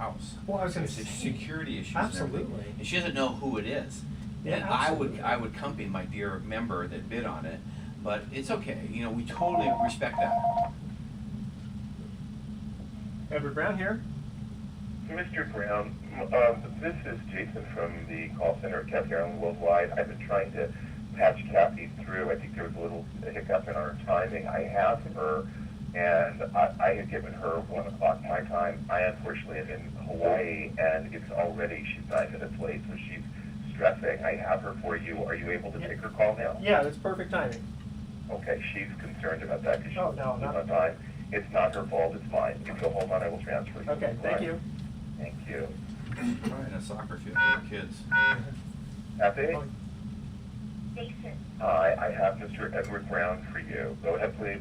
house. Well, I was going to There's say, security issues and everything. absolutely. And she doesn't know who it is. Yeah, And absolutely. I would accompany my dear member that bid on it, but it's okay, you know, we totally respect that. Edward Brown here. Mr. Brown, this is Jason from the call center at Kathy Ireland Worldwide. I've been trying to patch Kathy through. I think there was a little hiccup in our timing. I have her, and I had given her 1 o'clock my time. I unfortunately am in Hawaii, and it's already, she's 9 minutes late, so she's stressing. I have her for you. Are you able to take her call now? Yeah, that's perfect timing. Okay, she's concerned about that because she's Oh, no, not on time. It's not her fault, it's mine. If you'll hold on, I will transfer you. Okay, thank you. Thank you. Right, in a soccer field with kids. Kathy? Jason, Hi, I have Mr. Edward Brown for you. Go ahead, please.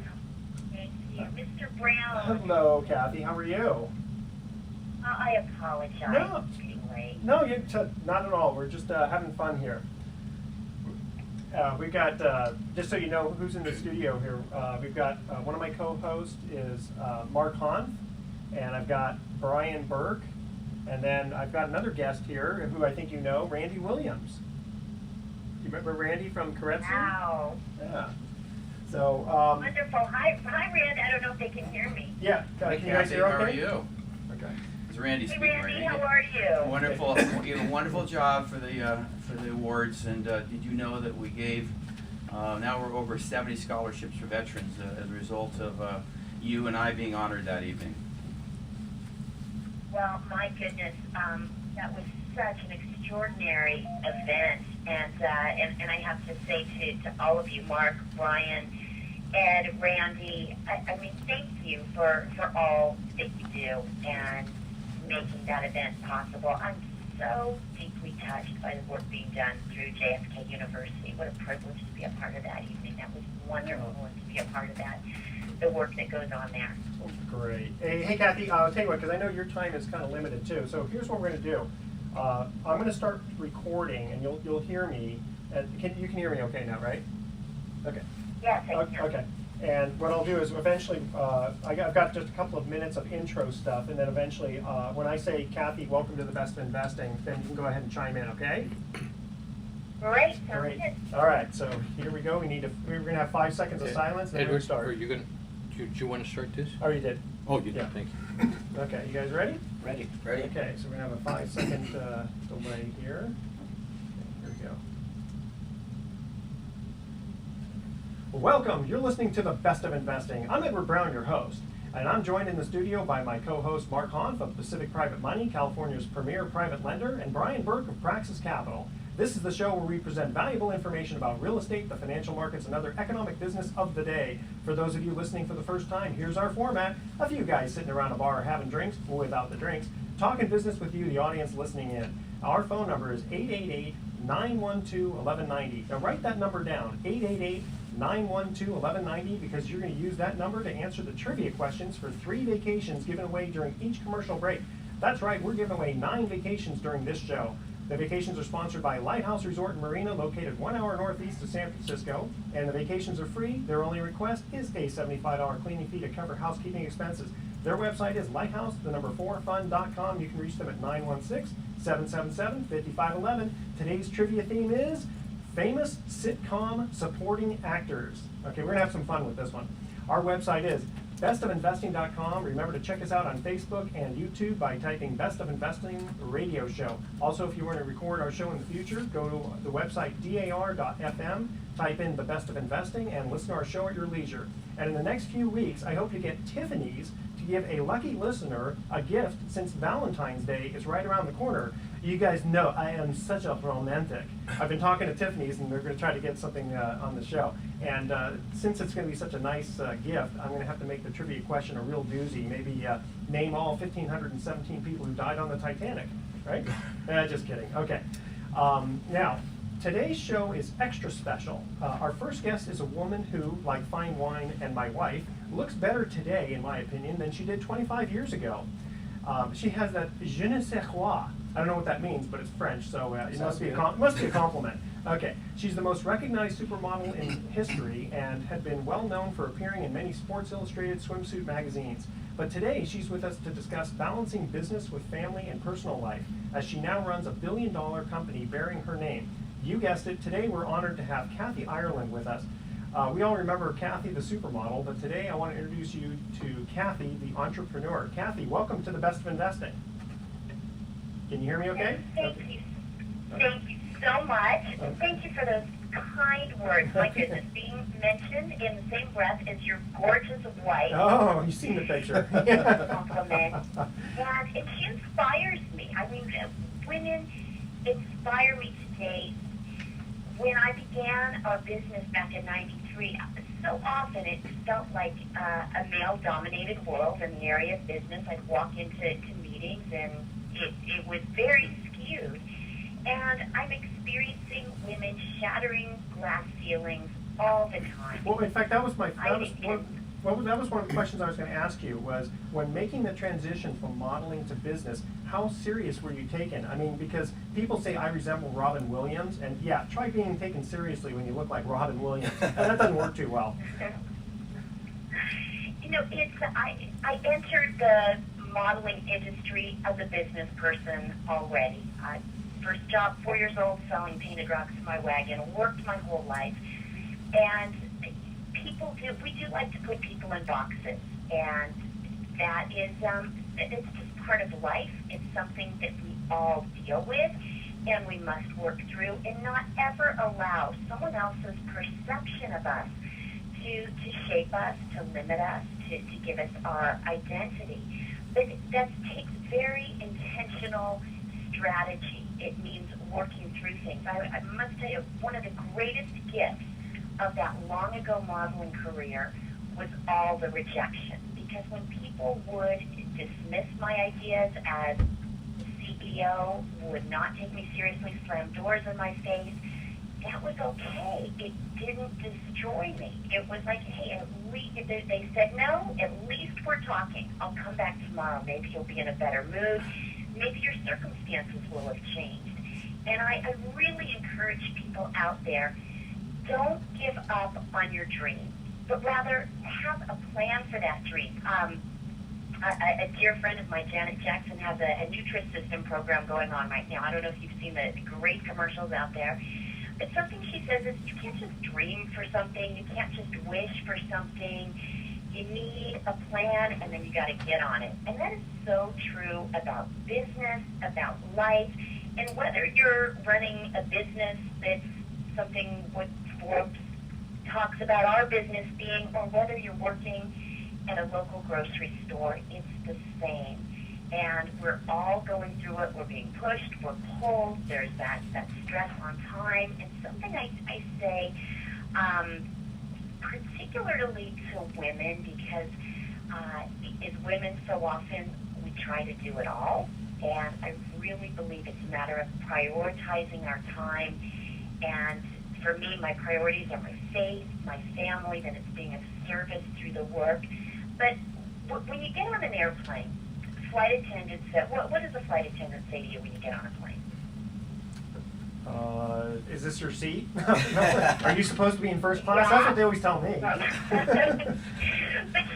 thank you. Mr. Brown, Hello, Kathy. How are you? I apologize. No. It's getting late. No, not at all. We're just having fun here. We've got, just so you know who's in the studio here, we've got one of my co-hosts is Mark Hahn, and I've got Brian Burke, and then I've got another guest here who I think you know, Randy Williams. You remember Randy from Karetsu? Wow. Yeah. So, Wonderful. Hi, Rand. I don't know if they can hear me. yeah, Hey, can you guys Kathy, hear how are okay? you? Okay. It's Randy Hey, speaking. Randy, how are you? Wonderful. You have a wonderful job for the awards. And did you know that we gave now we're over 70 scholarships for veterans as a result of you and I being honored that evening. Well, my goodness, that was such an extraordinary event, and I have to say to all of you, Mark, Brian, Ed, Randy, I mean, thank you for all that you do and making that event possible. I'm so deeply touched by the work being done through JFK University. What a privilege to be a part of that evening. That was wonderful, and to be a part of that, the work that goes on there. Great. Hey, Kathy, I'll tell you what, because I know your time is kind of limited too. So here's what we're going to do. I'm going to start recording, and you'll hear me. You can hear me okay now, right? Okay. Yes, I can. Okay. And what I'll do is eventually, I've got just a couple of minutes of intro stuff, and then eventually, when I say, Kathy, welcome to the Best of Investing, then you can go ahead and chime in, okay? Great, sounds Great. good. All right. So here we go. We're going to have 5 seconds of Okay. silence, and then we'll Edward, start. are you gonna, do you want to start this? Oh, you did. Oh, you did, Yeah. thank you. Okay. You guys ready? Ready? Okay, so we're gonna have a 5-second delay here. Here we go. Welcome, you're listening to the Best of Investing. I'm Edward Brown, your host, and I'm joined in the studio by my co-host Mark Hanf of Pacific Private Money, California's premier private lender, and Brian Burke of Praxis Capital. This is the show where we present valuable information about real estate, the financial markets, and other economic business of the day. For those of you listening for the first time, here's our format. A few guys sitting around a bar having drinks, without the drinks, talking business with you, the audience listening in. Our phone number is 888-912-1190. Now write that number down, 888-912-1190, because you're going to use that number to answer the trivia questions for 3 vacations given away during each commercial break. That's right, we're giving away 9 vacations during this show. The vacations are sponsored by Lighthouse Resort and Marina, located 1 hour northeast of San Francisco, and the vacations are free. Their only request is a $75 cleaning fee to cover housekeeping expenses. Their website is lighthouse4fun.com. You can reach them at 916-777-5511. Today's trivia theme is famous sitcom supporting actors. Okay, we're going to have some fun with this one. Our website is bestofinvesting.com. Remember to check us out on Facebook and YouTube by typing Best of Investing Radio Show. Also, if you want to record our show in the future, go to the website dar.fm, type in the Best of Investing, and listen to our show at your leisure. And in the next few weeks, I hope to get Tiffany's to give a lucky listener a gift, since Valentine's Day is right around the corner. You guys know I am such a romantic. I've been talking to Tiffany's, and they're going to try to get something on the show. And since it's going to be such a nice gift, I'm going to have to make the trivia question a real doozy. Maybe name all 1,517 people who died on the Titanic, right? Just kidding. Okay. Now, today's show is extra special. Our first guest is a woman who, like fine wine and my wife, looks better today, in my opinion, than she did 25 years ago. She has that je ne sais quoi. I don't know what that means, but it's French, so it must be a compliment. Okay, she's the most recognized supermodel in history and had been well known for appearing in many Sports Illustrated swimsuit magazines. But today, she's with us to discuss balancing business with family and personal life, as she now runs a billion-dollar company bearing her name. You guessed it, today we're honored to have Kathy Ireland with us. We all remember Kathy, the supermodel, but today I want to introduce you to Kathy, the entrepreneur. Kathy, welcome to the Best of Investing. Can you hear me okay? Thank you. Thank you so much. And thank you for those kind words. My goodness, being mentioned in the same breath as your gorgeous wife. Oh, you've seen the picture. Compliment. And she inspires me. I mean, women inspire me today. When I began our business back in '93, so often it felt like a male-dominated world in the area of business. I'd walk into meetings and it was very skewed. And I'm experiencing women shattering glass ceilings all the time. Well, in fact, that was one of the questions I was going to ask you was, when making the transition from modeling to business, how serious were you taken? I mean, because people say I resemble Robin Williams, and yeah, try being taken seriously when you look like Robin Williams. And that doesn't work too well. You know, I entered the modeling industry as a business person already. First job, 4 years old, selling painted rocks in my wagon. Worked my whole life, and we do like to put people in boxes, and that is it's just part of life. It's something that we all deal with, and we must work through, and not ever allow someone else's perception of us to shape us, to limit us, to give us our identity. But that takes very intentional strategy. It means working through things. I must tell you, one of the greatest gifts of that long ago modeling career was all the rejection. Because when people would dismiss my ideas as CEO, would not take me seriously, slam doors in my face, that was okay. It didn't destroy me. It was like, hey, at least they said no, at least we're talking. I'll come back tomorrow. Maybe you'll be in a better mood. Maybe your circumstances will have changed. And I really encourage people out there, don't give up on your dream, but rather have a plan for that dream. A dear friend of mine, Janet Jackson, has a Nutrisystem program going on right now. I don't know if you've seen the great commercials out there. But something she says is, you can't just dream for something. You can't just wish for something. You need a plan, and then you got to get on it. And that is so true about business, about life, and whether you're running a business that's something what Forbes talks about our business being, or whether you're working at a local grocery store, it's the same. And we're all going through it. We're being pushed. We're pulled. There's that stress on time. And something I say, particularly to women, because as women so often we try to do it all. And I really believe it's a matter of prioritizing our time. And for me, my priorities are my faith, my family, then it's being of service through the work. But when you get on an airplane, flight attendants say, what does a flight attendant say to you when you get on a plane? Is this your seat? Are you supposed to be in first class? That's what they always tell me. But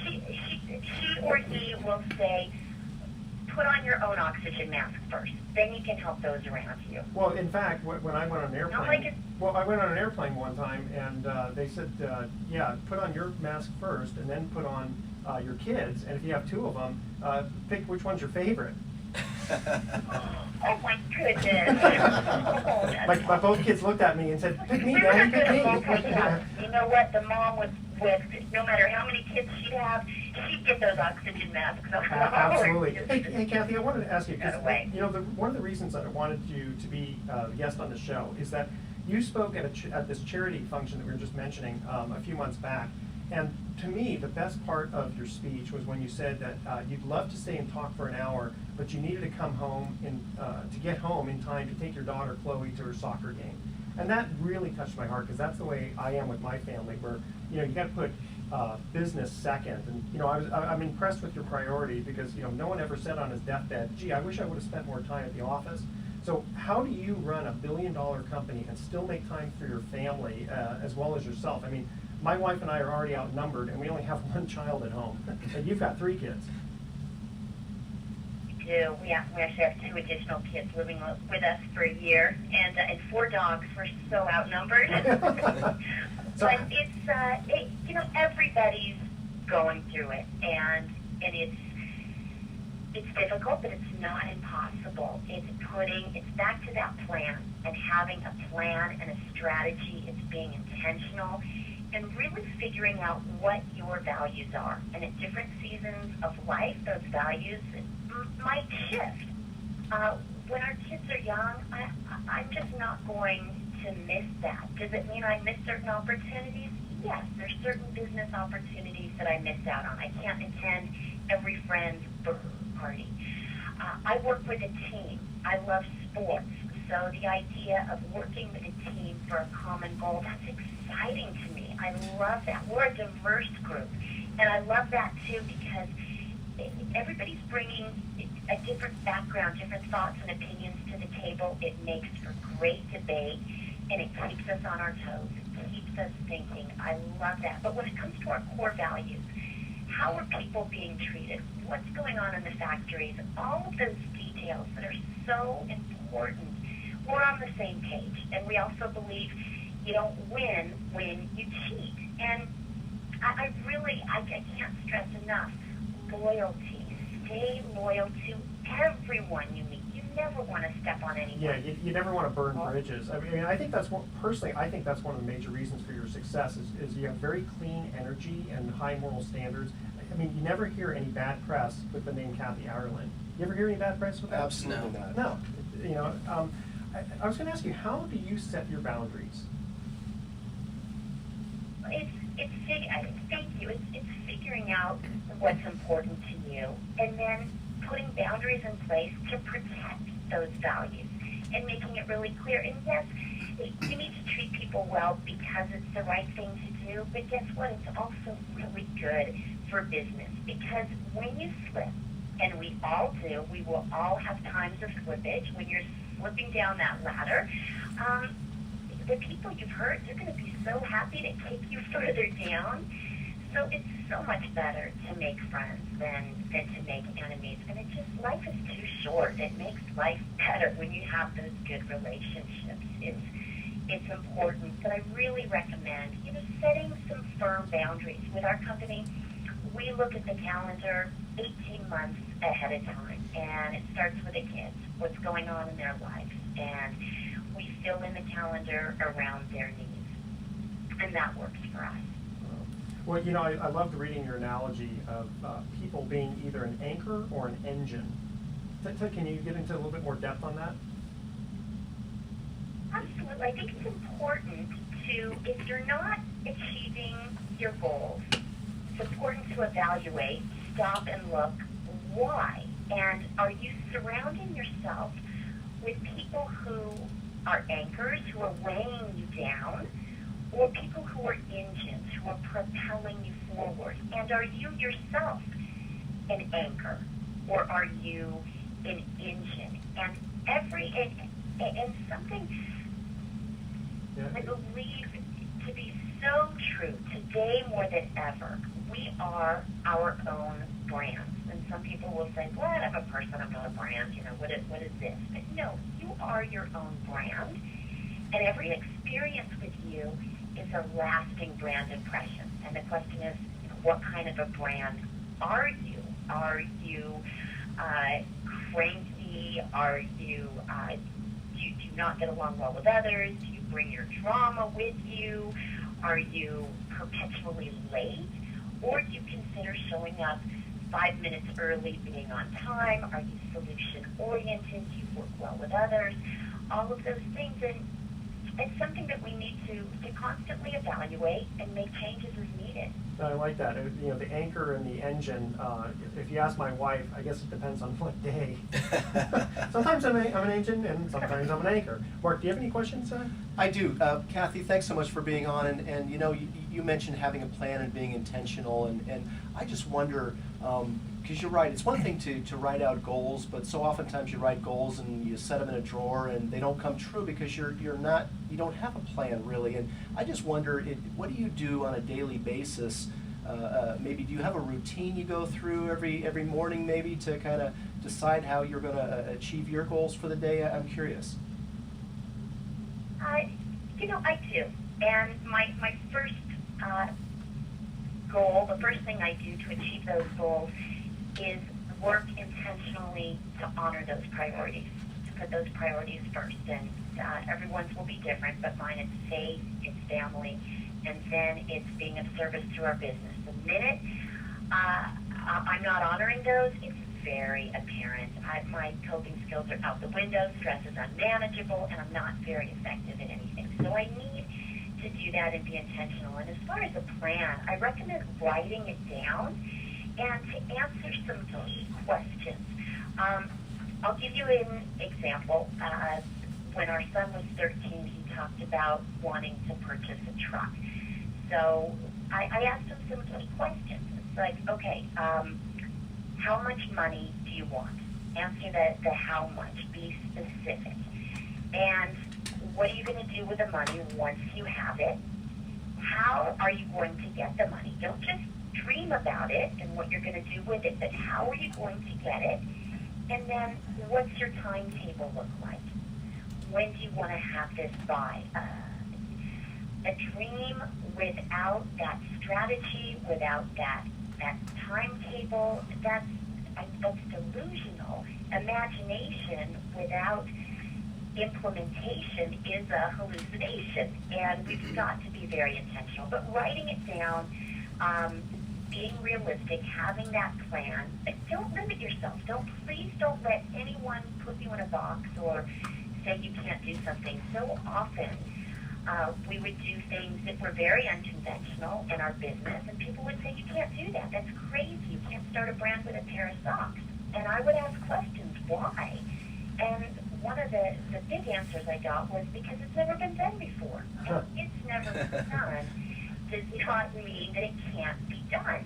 she or he will say, put on your own oxygen mask first. Then you can help those around you. Well, in fact, when I went on an airplane, I went on an airplane one time, and they said, yeah, put on your mask first, and then put on your kids, and if you have two of them, pick which one's your favorite. Oh my goodness. My both kids looked at me and said, pick me, Daddy, pick me. You know what? The mom with no matter how many kids she'd have, she'd get those oxygen masks. Absolutely. Hey, Kathy, I wanted to ask you, because one of the reasons that I wanted you to be a guest on the show is that you spoke at this charity function that we were just mentioning a few months back. And to me, the best part of your speech was when you said that you'd love to stay and talk for an hour, but you needed to come home to get home in time to take your daughter Chloe to her soccer game. And that really touched my heart, because that's the way I am with my family, where you got to put business second. And I'm impressed with your priorities, because no one ever said on his deathbed, gee, I wish I would have spent more time at the office. So how do you run $1 billion company and still make time for your family as well as yourself? I mean, my wife and I are already outnumbered, and we only have one child at home, and you've got 3 kids. do. We actually have 2 additional kids living with us for a year, and 4 dogs. We're so outnumbered. But it's you know, everybody's going through it, and it's difficult, but it's not impossible. It's back to that plan and having a plan and a strategy. It's being intentional and really figuring out what your values are. And at different seasons of life, those values might shift. When our kids are young, I'm just not going to miss that. Does it mean I miss certain opportunities? Yes, there's certain business opportunities that I miss out on. I can't attend every friend's birthday party. I work with a team. I love sports. So the idea of working with a team for a common goal, that's exciting to me. I love that. We're a diverse group. And I love that too because everybody's bringing a different background, different thoughts and opinions to the table. It makes for great debate and it keeps us on our toes. It keeps us thinking. I love that. But when it comes to our core values, how are people being treated? What's going on in the factories? All of those details that are so important. We're on the same page. And we also believe you don't win when you cheat. And I can't stress enough, loyalty. Stay loyal to everyone you meet. You never want to step on anyone. Yeah, you never want to burn bridges. I mean, I think that's one, personally, I think that's one of the major reasons for your success is you have very clean energy and high moral standards. I mean, you never hear any bad press with the name Kathy Ireland. You ever hear any bad press with that? Absolutely not. No. You know, I was going to ask you, how do you set your boundaries? Thank you. It's figuring out what's important to you, and then putting boundaries in place to protect those values, and making it really clear. And yes, you need to treat people well because it's the right thing to do. But guess what? It's also really good for business because when you slip, and we all do, we will all have times of slippage. When you're slipping down that ladder, the people you've hurt, they're going to be so happy to kick you further down. So it's so much better to make friends than to make enemies. And life is too short. It makes life better when you have those good relationships. It's important. But I really recommend, setting some firm boundaries. With our company, we look at the calendar 18 months ahead of time. And it starts with the kids, what's going on in their lives. And we fill in the calendar around their needs. And that works for us. Well, I loved reading your analogy of people being either an anchor or an engine. Can you get into a little bit more depth on that? Absolutely. I think it's important if you're not achieving your goals, it's important to evaluate, stop and look, why? And are you surrounding yourself with people who are anchors, who are weighing you down, or people who are engines, who are propelling you forward? And are you yourself an anchor, or are you an engine? And something I believe to be so true today more than ever, we are our own brands. And some people will say, well, I'm a person, I'm not a brand, what is this? But no, you are your own brand. And every experience with you is a lasting brand impression. And the question is, what kind of a brand are you? Are you cranky? Are you, do you not get along well with others? Do you bring your drama with you? Are you perpetually late? Or do you consider showing up 5 minutes early, being on time? Are you solution-oriented? Do you work well with others? All of those things. And it's something that we need to constantly evaluate and make changes as needed. I like that. The anchor and the engine, if you ask my wife, I guess it depends on what day. Sometimes I'm an engine and sometimes I'm an anchor. Mark, do you have any questions? I do. Kathy, thanks so much for being on. And you mentioned having a plan and being intentional. And I just wonder, because you're right, it's one thing to write out goals, but so oftentimes you write goals and you set them in a drawer and they don't come true because you don't have a plan really. And I just wonder, what do you do on a daily basis maybe do you have a routine you go through every morning maybe to kind of decide how you're going to achieve your goals for the day? I'm curious. I do. And my first goal, the first thing I do to achieve those goals is work intentionally to honor those priorities, to put those priorities first. And everyone's will be different, but mine is faith, it's family, and then it's being of service to our business. The minute I'm not honoring those, it's very apparent. My coping skills are out the window, stress is unmanageable, and I'm not very effective at anything. So I need to do that and be intentional. And as far as a plan, I recommend writing it down and to answer some key questions. I'll give you an example. When our son was 13, he talked about wanting to purchase a truck. So I asked him some key questions. It's like, okay, how much money do you want? Answer the how much. Be specific. And what are you going to do with the money once you have it? How are you going to get the money? Don't just dream about it and what you're going to do with it, but how are you going to get it? And then what's your timetable look like? When do you want to have this by? A dream without that strategy, without that timetable, that's delusional. Imagination without implementation is a hallucination, and we've got to be very intentional. But writing it down, being realistic, having that plan, but don't limit yourself. Please don't let anyone put you in a box or say you can't do something. So often, we would do things that were very unconventional in our business, and people would say, you can't do that. That's crazy. You can't start a brand with a pair of socks. And I would ask questions, why? And one of the big answers I got was because it's never been done before. And it's never been done does not mean that it can't be done.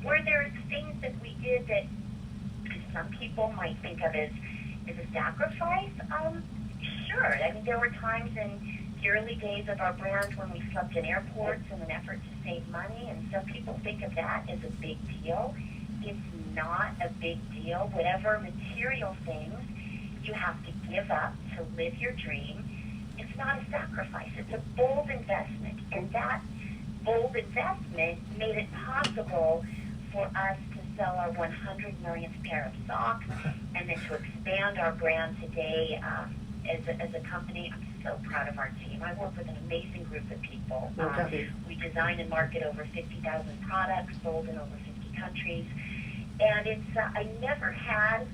Were there things that we did that some people might think of as a sacrifice? Sure. I mean, there were times in the early days of our brand when we slept in airports in an effort to save money, and some people think of that as a big deal. It's not a big deal. Whatever material things you have to give up to live your dream, it's not a sacrifice. It's a bold investment, and that bold investment made it possible for us to sell our 100 millionth pair of socks, and then to expand our brand today as a company. I'm so proud of our team. I work with an amazing group of people. We design and market over 50,000 products, sold in over 50 countries, and it's I never had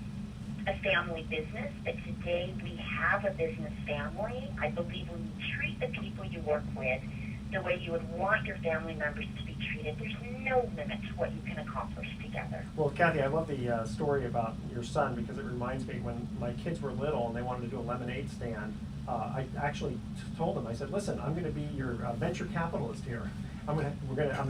a family business, but today we have a business family. I believe when you treat the people you work with the way you would want your family members to be treated, there's no limit to what you can accomplish together. Well, Kathy, I love the story about your son because it reminds me when my kids were little and they wanted to do a lemonade stand. I actually told them, I said, listen, I'm going to be your venture capitalist here. I'm gonna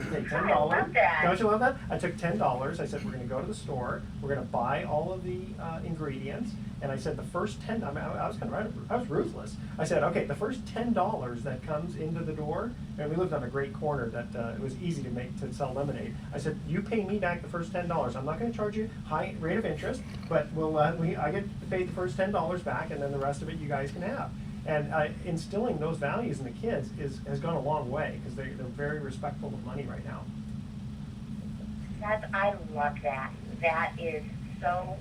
take $10. I love that. Don't you love that? I took $10. I said we're gonna go to the store. We're gonna buy all of the ingredients. And I said the first $10. I was kind of I was ruthless. I said, okay, the first $10 that comes into the door, and we lived on a great corner that it was easy to sell lemonade. I said, you pay me back the first $10. I'm not going to charge you high rate of interest, but I get paid the first $10 back, and then the rest of it you guys can have. And instilling those values in the kids has gone a long way because they're very respectful of money right now. I love that. That is so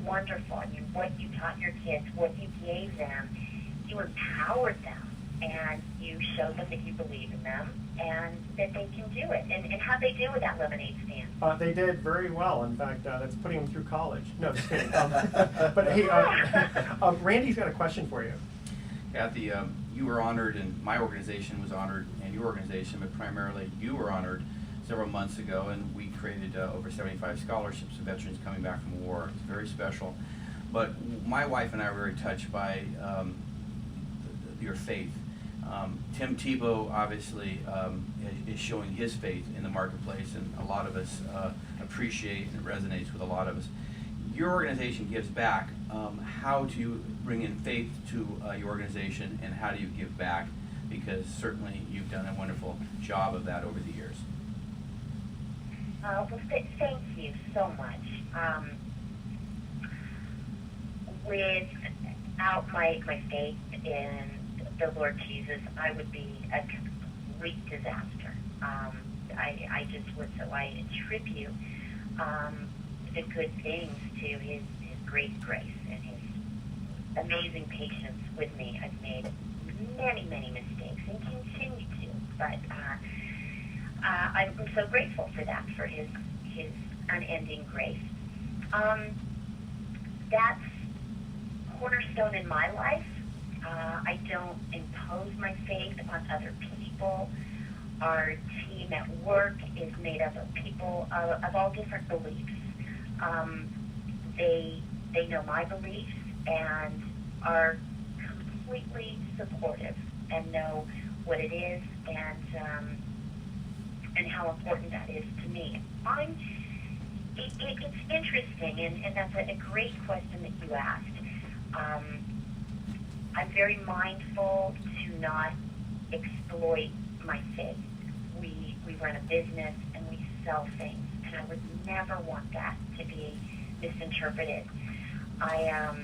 wonderful. I mean, what you taught your kids, what you gave them, you empowered them, and you showed them that you believe in them and that they can do it. And how'd they do with that lemonade stand? They did very well. In fact, that's putting them through college. No, just kidding. But hey, Randy's got a question for you. Kathy, you were honored, and my organization was honored, and your organization, but primarily you were honored several months ago, and we created over 75 scholarships for veterans coming back from war. It's very special. But my wife and I were very touched by your faith. Tim Tebow obviously is showing his faith in the marketplace, and a lot of us appreciate, and it resonates with a lot of us. Your organization gives back. How do you bring in faith to your organization, and how do you give back? Because certainly you've done a wonderful job of that over the years. Thank you so much. Without my faith in the Lord Jesus, I would be a complete disaster. I just would. So I attribute the good things to his great grace and his amazing patience with me. I've made many mistakes and continue to, but I'm so grateful for that, for his unending grace. That's cornerstone in my life. I don't impose my faith on other people. Our team at work is made up of people of all different beliefs. They know my beliefs and are completely supportive and know what it is and how important that is to me. It's interesting, and that's a great question that you asked. I'm very mindful to not exploit my faith. We run a business and we sell things, and I would never want that to be misinterpreted. I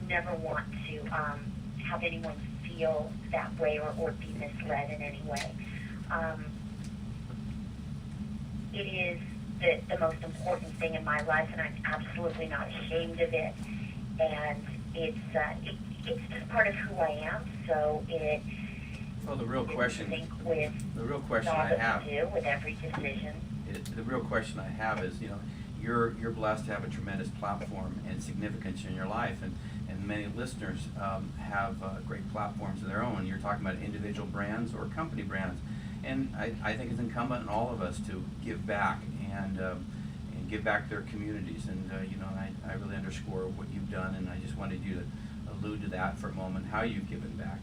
never want to have anyone feel that way or be misled in any way. It is the most important thing in my life, and I'm absolutely not ashamed of it. And it's just part of who I am. So Well, the real question I have, with every decision. The real question I have is, you're blessed to have a tremendous platform and significance in your life, and many listeners have great platforms of their own. You're talking about individual brands or company brands, and I think it's incumbent on all of us to give back and give back to their communities. And I really underscore what you've done, and I just wanted you to allude to that for a moment, how you've given back.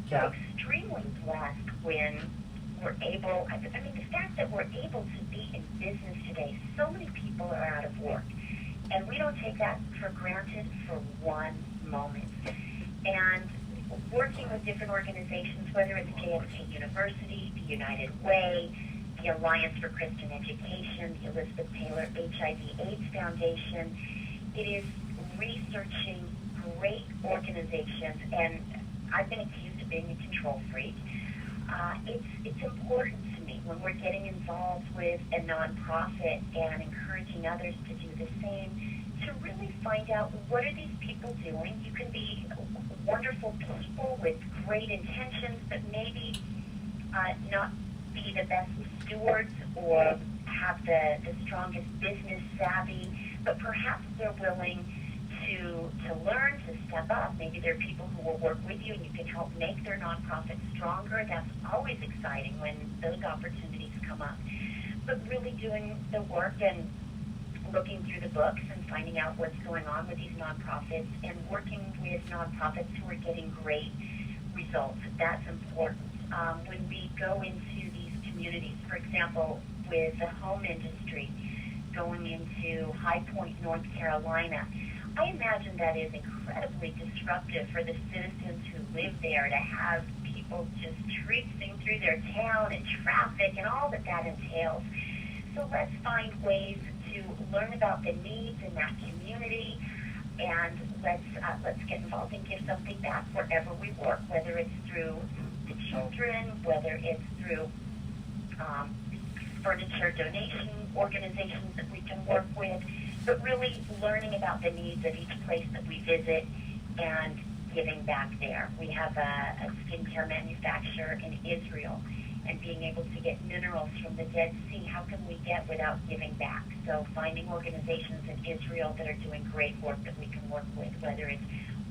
Kath? Extremely blessed when we're able, the fact that we're able to be in business today, so many people are out of work, and we don't take that for granted for one moment. And working with different organizations, whether it's JFK University, the United Way, the Alliance for Christian Education, the Elizabeth Taylor HIV/AIDS Foundation, it is researching great organizations, and I've been accused of being a control freak. It's important to me when we're getting involved with a nonprofit and encouraging others to do the same, to really find out what are these people doing. You can be wonderful people with great intentions, but maybe not be the best stewards or have the strongest business savvy, but perhaps they're willing to learn, to step up. Maybe there are people who will work with you and you can help make their nonprofit stronger. That's always exciting when those opportunities come up. But really doing the work and looking through the books and finding out what's going on with these nonprofits and working with nonprofits who are getting great results. That's important. When we go into these communities, for example, with the home industry, going into High Point, North Carolina, I imagine that is incredibly disruptive for the citizens who live there, to have people just traipsing through their town and traffic and all that entails. So let's find ways to learn about the needs in that community, and let's get involved and give something back wherever we work, whether it's through the children, whether it's through furniture donation organizations that we can work with, but really learning about the needs of each place that we visit and giving back there. We have a skincare manufacturer in Israel, and being able to get minerals from the Dead Sea, how can we get without giving back? So finding organizations in Israel that are doing great work that we can work with, whether it's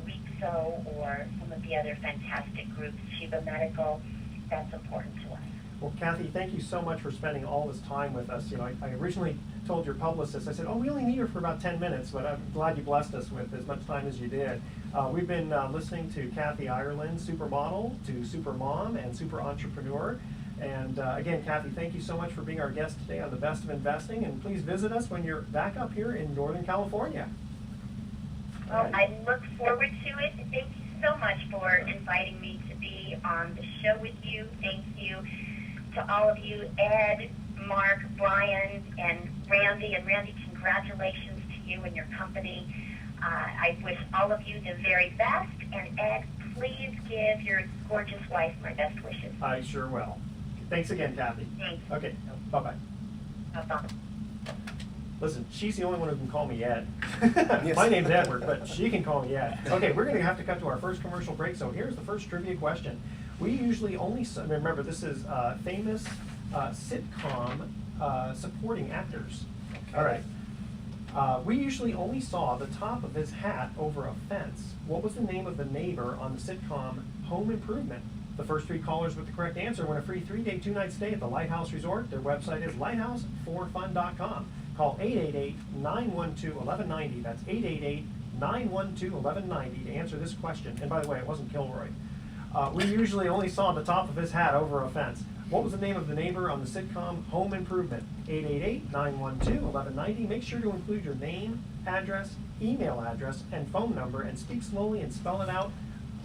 WIXO or some of the other fantastic groups, Sheba Medical, that's important to us. Well, Kathy, thank you so much for spending all this time with us. I originally told your publicist, I said, we only need her for about 10 minutes, but I'm glad you blessed us with as much time as you did. We've been listening to Kathy Ireland, supermodel to super mom and super entrepreneur. And again, Kathy, thank you so much for being our guest today on The Best of Investing, and please visit us when you're back up here in Northern California. Well, I look forward to it. Thank you so much for inviting me to be on the show with you. Thank you to all of you, Ed, Mark, Brian, and Randy. And Randy, congratulations to you and your company. I wish all of you the very best. And Ed, please give your gorgeous wife my best wishes. I sure will. Thanks again, Kathy. Thanks. Okay, bye-bye. Bye-bye. Listen, she's the only one who can call me Ed. Yes. My name's Edward, but she can call me Ed. Okay, we're going to have to cut to our first commercial break, so here's the first trivia question. We usually only, remember this is famous sitcom supporting actors. All right. We usually only saw the top of his hat over a fence. What was the name of the neighbor on the sitcom Home Improvement? The first 3 callers with the correct answer win a free 3-day, 2-night stay at the Lighthouse Resort. Their website is lighthouse4fun.com. Call 888-912-1190. That's 888-912-1190 to answer this question. And by the way, it wasn't Kilroy. We usually only saw the top of his hat over a fence. What was the name of the neighbor on the sitcom Home Improvement? 888-912-1190. Make sure to include your name, address, email address, and phone number, and speak slowly and spell it out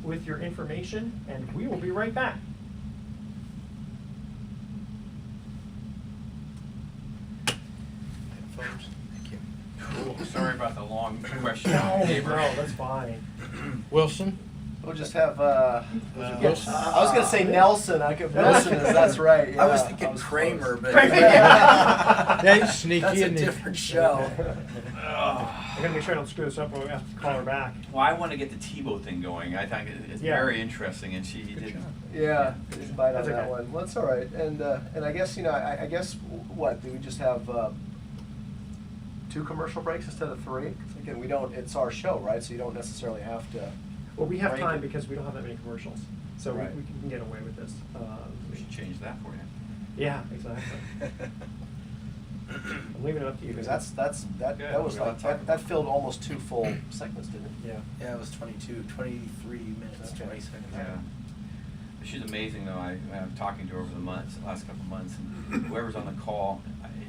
with your information, and we will be right back. Headphones. Thank you. Cool. Sorry about the long question. No, Neighbor. that's fine. Wilson? We'll just have, Wilson? I was gonna say Nelson, I could, Wilson is, that's right, yeah. I was thinking Kramer, but That's sneaky, that's a isn't it? different show. I'm gonna make sure I don't screw this up when we have to call her back. Well, I want to get the Tebow thing going. I think it's Yeah. very interesting, and she did. Yeah, just bite on That's that okay. one. Well, that's all right. And I guess, you know, I guess, what, do we just have 2 commercial breaks instead of 3? 'Cause again, we don't, it's our show, right? So you don't necessarily have to. Well, we have break time it. because we don't have that many commercials, so Right. we can get away with this. We should change that for you. Yeah, exactly. I'm leaving it up to you. Because guys. that Good, was we gotta like, talk that filled almost 2 full segments, didn't it? Yeah. Yeah, it was 23 minutes, Okay. 20 seconds. Yeah. She's amazing, though. I'm talking to her over the last couple of months, and whoever's on the call,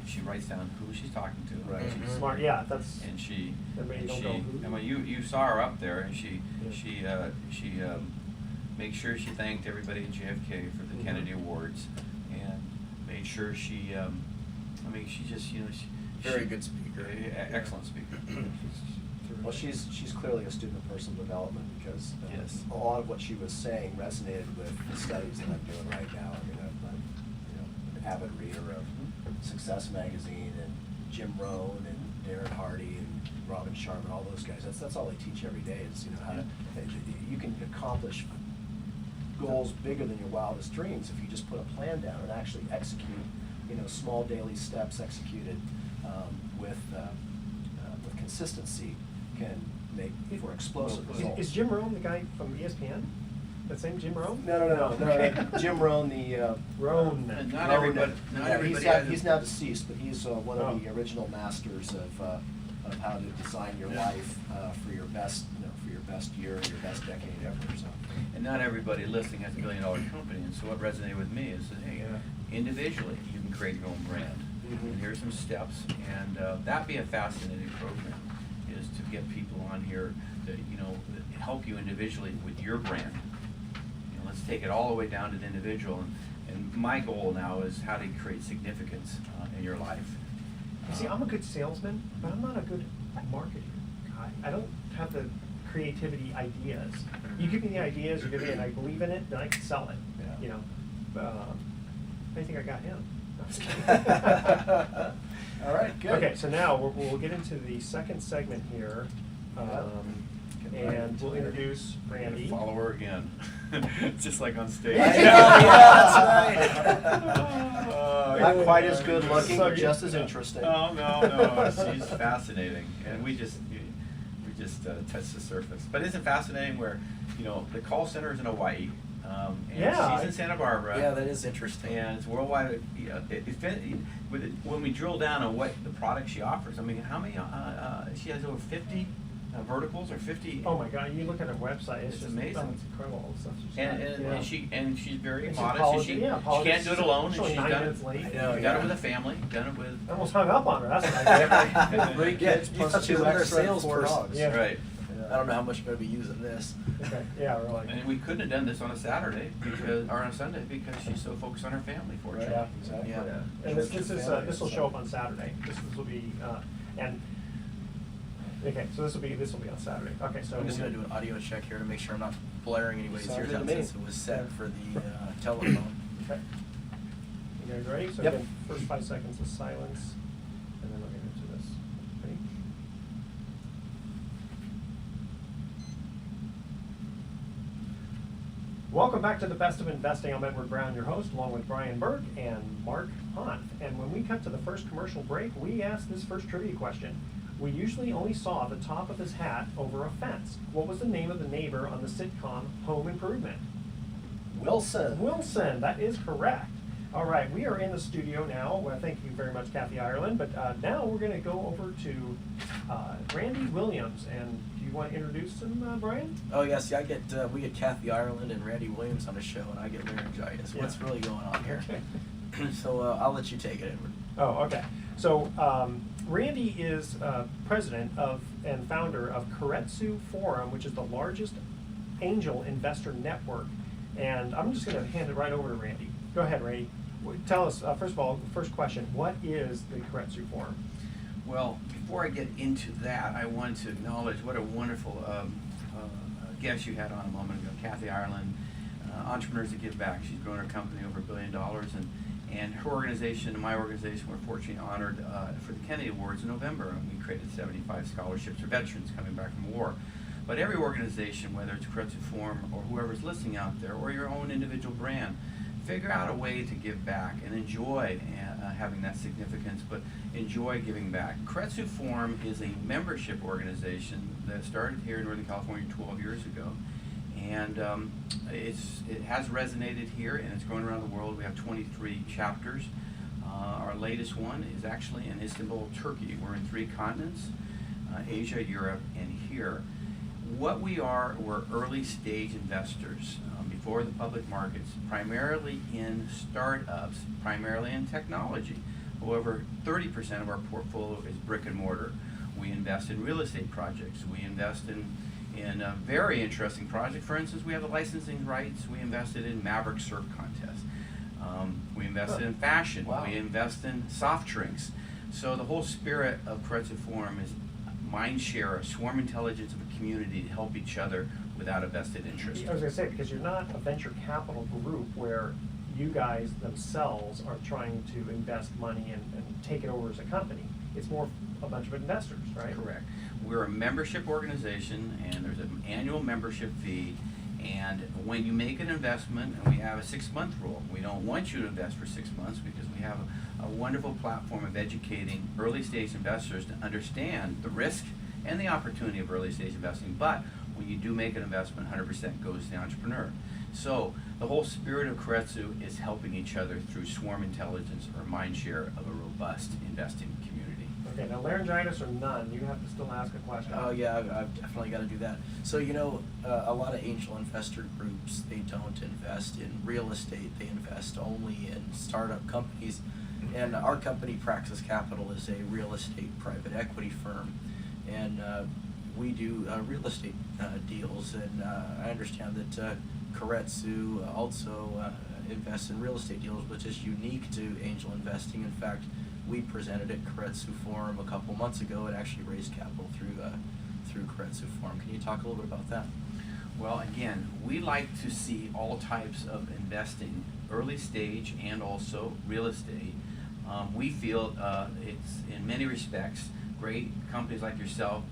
she writes down who she's talking to. Right. And she's- Smart, yeah, that's, And she, That way you and don't she, go, who? I mean, you saw her up there, and she Yeah. made sure she thanked everybody at JFK for the Mhm. Kennedy Awards, and made sure she, I mean, she just, you know, Very good speaker. Excellent speaker. Well, she's clearly a student of personal development because Yes. a lot of what she was saying resonated with the studies that I'm doing right now. I mean, I'm an avid reader of Success Magazine and Jim Rohn and Darren Hardy and Robin Sharma, all those guys. That's all they teach every day is, you know, how to, you can accomplish goals bigger than your wildest dreams if you just put a plan down and actually execute, you know, small daily steps executed with consistency can make for explosive results. Is Jim Rome the guy from ESPN? That same Jim Rome? No. Okay. Jim Rohn, the. Rohn. And Rohn, not everybody, yeah, not everybody. he's now deceased, but he's one of the Oh. original masters of how to design your life for your best, you know, for your best year, your best decade ever. So. And not everybody listening has $1 billion company, and so what resonated with me is that, hey, Yeah. individually, you can create your own brand. Mhm. And here's some steps, and that'd be a fascinating program, is to get people on here that, you know, that help you individually with your brand. You know, let's take it all the way down to the individual, and my goal now is how to create significance in your life. You see, I'm a good salesman, but I'm not a good marketer guy. I don't have the creativity ideas. You give me the ideas, you give me, and I believe in it, then I can sell it. Yeah. You know, I think I got him. No, I'm just kidding. All right, good. Okay, so now we'll get into the second segment here, Get right and into we'll it. introduce Randy. Follow her again, just like on stage. I know, yeah, that's right. Not quite as good looking, but just as interesting. No, she's fascinating, and we just touched the surface. But isn't it fascinating where, you know, the call center is in Hawaii, and Yeah. she's in Santa Barbara. Yeah, that is interesting. And it's worldwide. When we drill down on what the product she offers, I mean, how many? She has over 50 verticals or 50. Oh my God, you look at her website, it's It's just amazing. It's incredible, all the stuff she's And, got. and, Yeah. and she's very And she modest. apologized- and yeah, she apologized. can't do it alone. She's And only she's 9 done minutes it. late. I know, Done yeah. it with a family. Done it with. I almost hung up on her, that's what I did. 3 kids You plus thought she 2 was another extra and 4 salesperson. dogs. Yeah. Right. Yeah. I don't know how much I'm gonna be using this. Okay, yeah, really. And we couldn't have done this on a Saturday because, or on a Sunday because she's so focused on her family, fortunately. Yeah, exactly. Yeah. And this will show up on Saturday. This will be, and, okay, so this will be on Saturday. Okay, so. I'm just gonna do an audio check here to make sure I'm not blaring anybody's Sounds ears good to out me. since it was set for the telephone. Okay. You guys ready? So Yep. again, first 5 seconds of silence, and then we'll get into this. Ready? Welcome back to the Best of Investing. I'm Edward Brown, your host, along with Brian Burke and Mark Hunt. And when we cut to the first commercial break, we asked this first trivia question. We usually only saw the top of his hat over a fence. What was the name of the neighbor on the sitcom Home Improvement? Wilson. Wilson, that is correct. All right, we are in the studio now. Well, thank you very much, Kathy Ireland. But now we're going to go over to Randy Williams. And do you want to introduce him, Brian? Oh yeah, see, we get Kathy Ireland and Randy Williams on the show, and I get laryngitis. What's Yeah. really going on here? Okay. So I'll let you take it, Edward. Oh, okay. So Randy is president of and founder of Keiretsu Forum, which is the largest angel investor network. And I'm just going to hand it right over to Randy. Go ahead, Randy. Tell us, first of all, the first question, what is the Keiretsu Forum? Well, before I get into that, I want to acknowledge what a wonderful guest you had on a moment ago, Kathy Ireland, Entrepreneurs That Give Back. She's grown her company over $1 billion, and her organization and my organization were fortunately honored for the Kennedy Awards in November, and we created 75 scholarships for veterans coming back from war. But every organization, whether it's Keiretsu Forum or whoever's listening out there, or your own individual brand, figure out a way to give back and enjoy having that significance, but enjoy giving back. Keiretsu Forum is a membership organization that started here in Northern California 12 years ago. And it has resonated here, and it's grown around the world. We have 23 chapters. Our latest one is actually in Istanbul, Turkey. We're in 3 continents, Asia, Europe, and here. What we are, we're early stage investors before the public markets, primarily in startups, primarily in technology. However, 30% of our portfolio is brick and mortar. We invest in real estate projects. We invest in a very interesting project. For instance, we have the licensing rights. We invested in Maverick Surf Contest. We invested in fashion. Wow. We invest in soft drinks. So the whole spirit of Keiretsu Forum is mind share, a swarm intelligence of a community to help each other without a vested interest. I was going to say, because you're not a venture capital group where you guys themselves are trying to invest money and take it over as a company. It's more a bunch of investors, right? Correct. We're a membership organization, and there's an annual membership fee. And when you make an investment, and we have a 6-month rule, we don't want you to invest for 6 months because we have a wonderful platform of educating early stage investors to understand the risk and the opportunity of early stage investing. But when you do make an investment, 100% goes to the entrepreneur. So the whole spirit of Keiretsu is helping each other through swarm intelligence or mind share of a robust investing community. Okay, now laryngitis or none, you have to still ask a question. Oh yeah, I've definitely got to do that. So a lot of angel investor groups, they don't invest in real estate. They invest only in startup companies. And our company, Praxis Capital, is a real estate private equity firm, and we do real estate deals. And I understand that Keiretsu also invests in real estate deals, which is unique to angel investing. In fact, we presented at Keiretsu Forum a couple months ago and actually raised capital through Keiretsu Forum. Can you talk a little bit about that? Well, again, we like to see all types of investing, early stage and also real estate. We feel it's, in many respects, great companies like yourself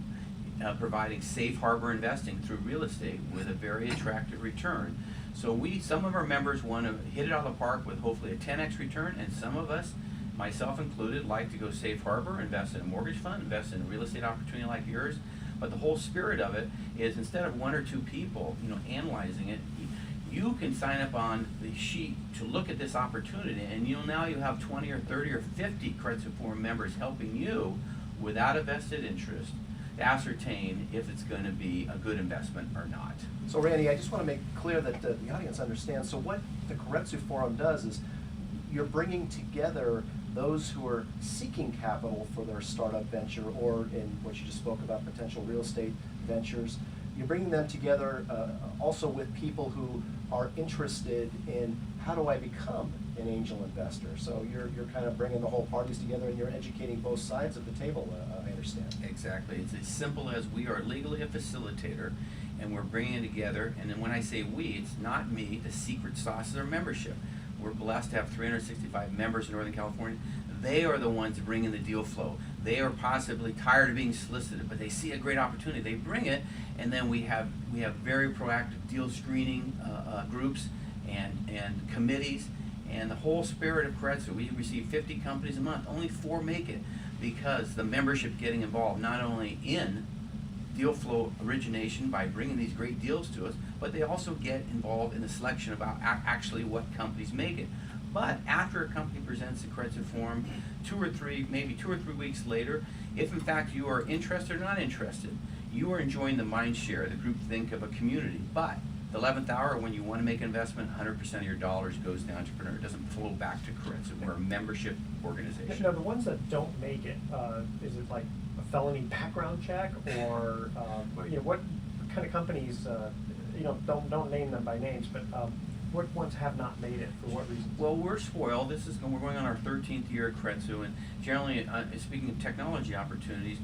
providing safe harbor investing through real estate with a very attractive return. So some of our members want to hit it out of the park with hopefully a 10x return, and some of us, myself included, like to go safe harbor, invest in a mortgage fund, invest in a real estate opportunity like yours. But the whole spirit of it is, instead of 1 or 2 people, analyzing it, you can sign up on the sheet to look at this opportunity, and now you have 20 or 30 or 50 Keiretsu Forum members helping you without a vested interest ascertain if it's going to be a good investment or not. So Randy, I just want to make clear that the audience understands. So what the Keiretsu Forum does is you're bringing together those who are seeking capital for their startup venture, or in what you just spoke about, potential real estate ventures. You're bringing them together also with people who are interested in how do I become an angel investor. So you're kind of bringing the whole parties together, and you're educating both sides of the table, I understand. Exactly. It's as simple as we are legally a facilitator, and we're bringing it together. And then when I say we, it's not me. The secret sauce is our membership. We're blessed to have 365 members in Northern California. They are the ones bringing the deal flow. They are possibly tired of being solicited, but they see a great opportunity. They bring it, and then we have very proactive deal screening groups and committees, and the whole spirit of Keiretsu. We receive 50 companies a month. Only 4 make it because the membership getting involved not only in deal flow origination by bringing these great deals to us, but they also get involved in the selection about actually what companies make it. But after a company presents the Keiretsu form, maybe two or three weeks later, if in fact you are interested or not interested, you are enjoying the mind share, the group think of a community. But the 11th hour, when you want to make an investment, 100% of your dollars goes to the entrepreneur. It doesn't flow back to Keiretsu. We're a membership organization. Now, the ones that don't make it, is it like a felony background check, or what kind of companies? Don't name them by names, but what ones have not made it for what reasons? Well, we're spoiled. We're going on our 13th year at Keiretsu, and generally, speaking of technology opportunities,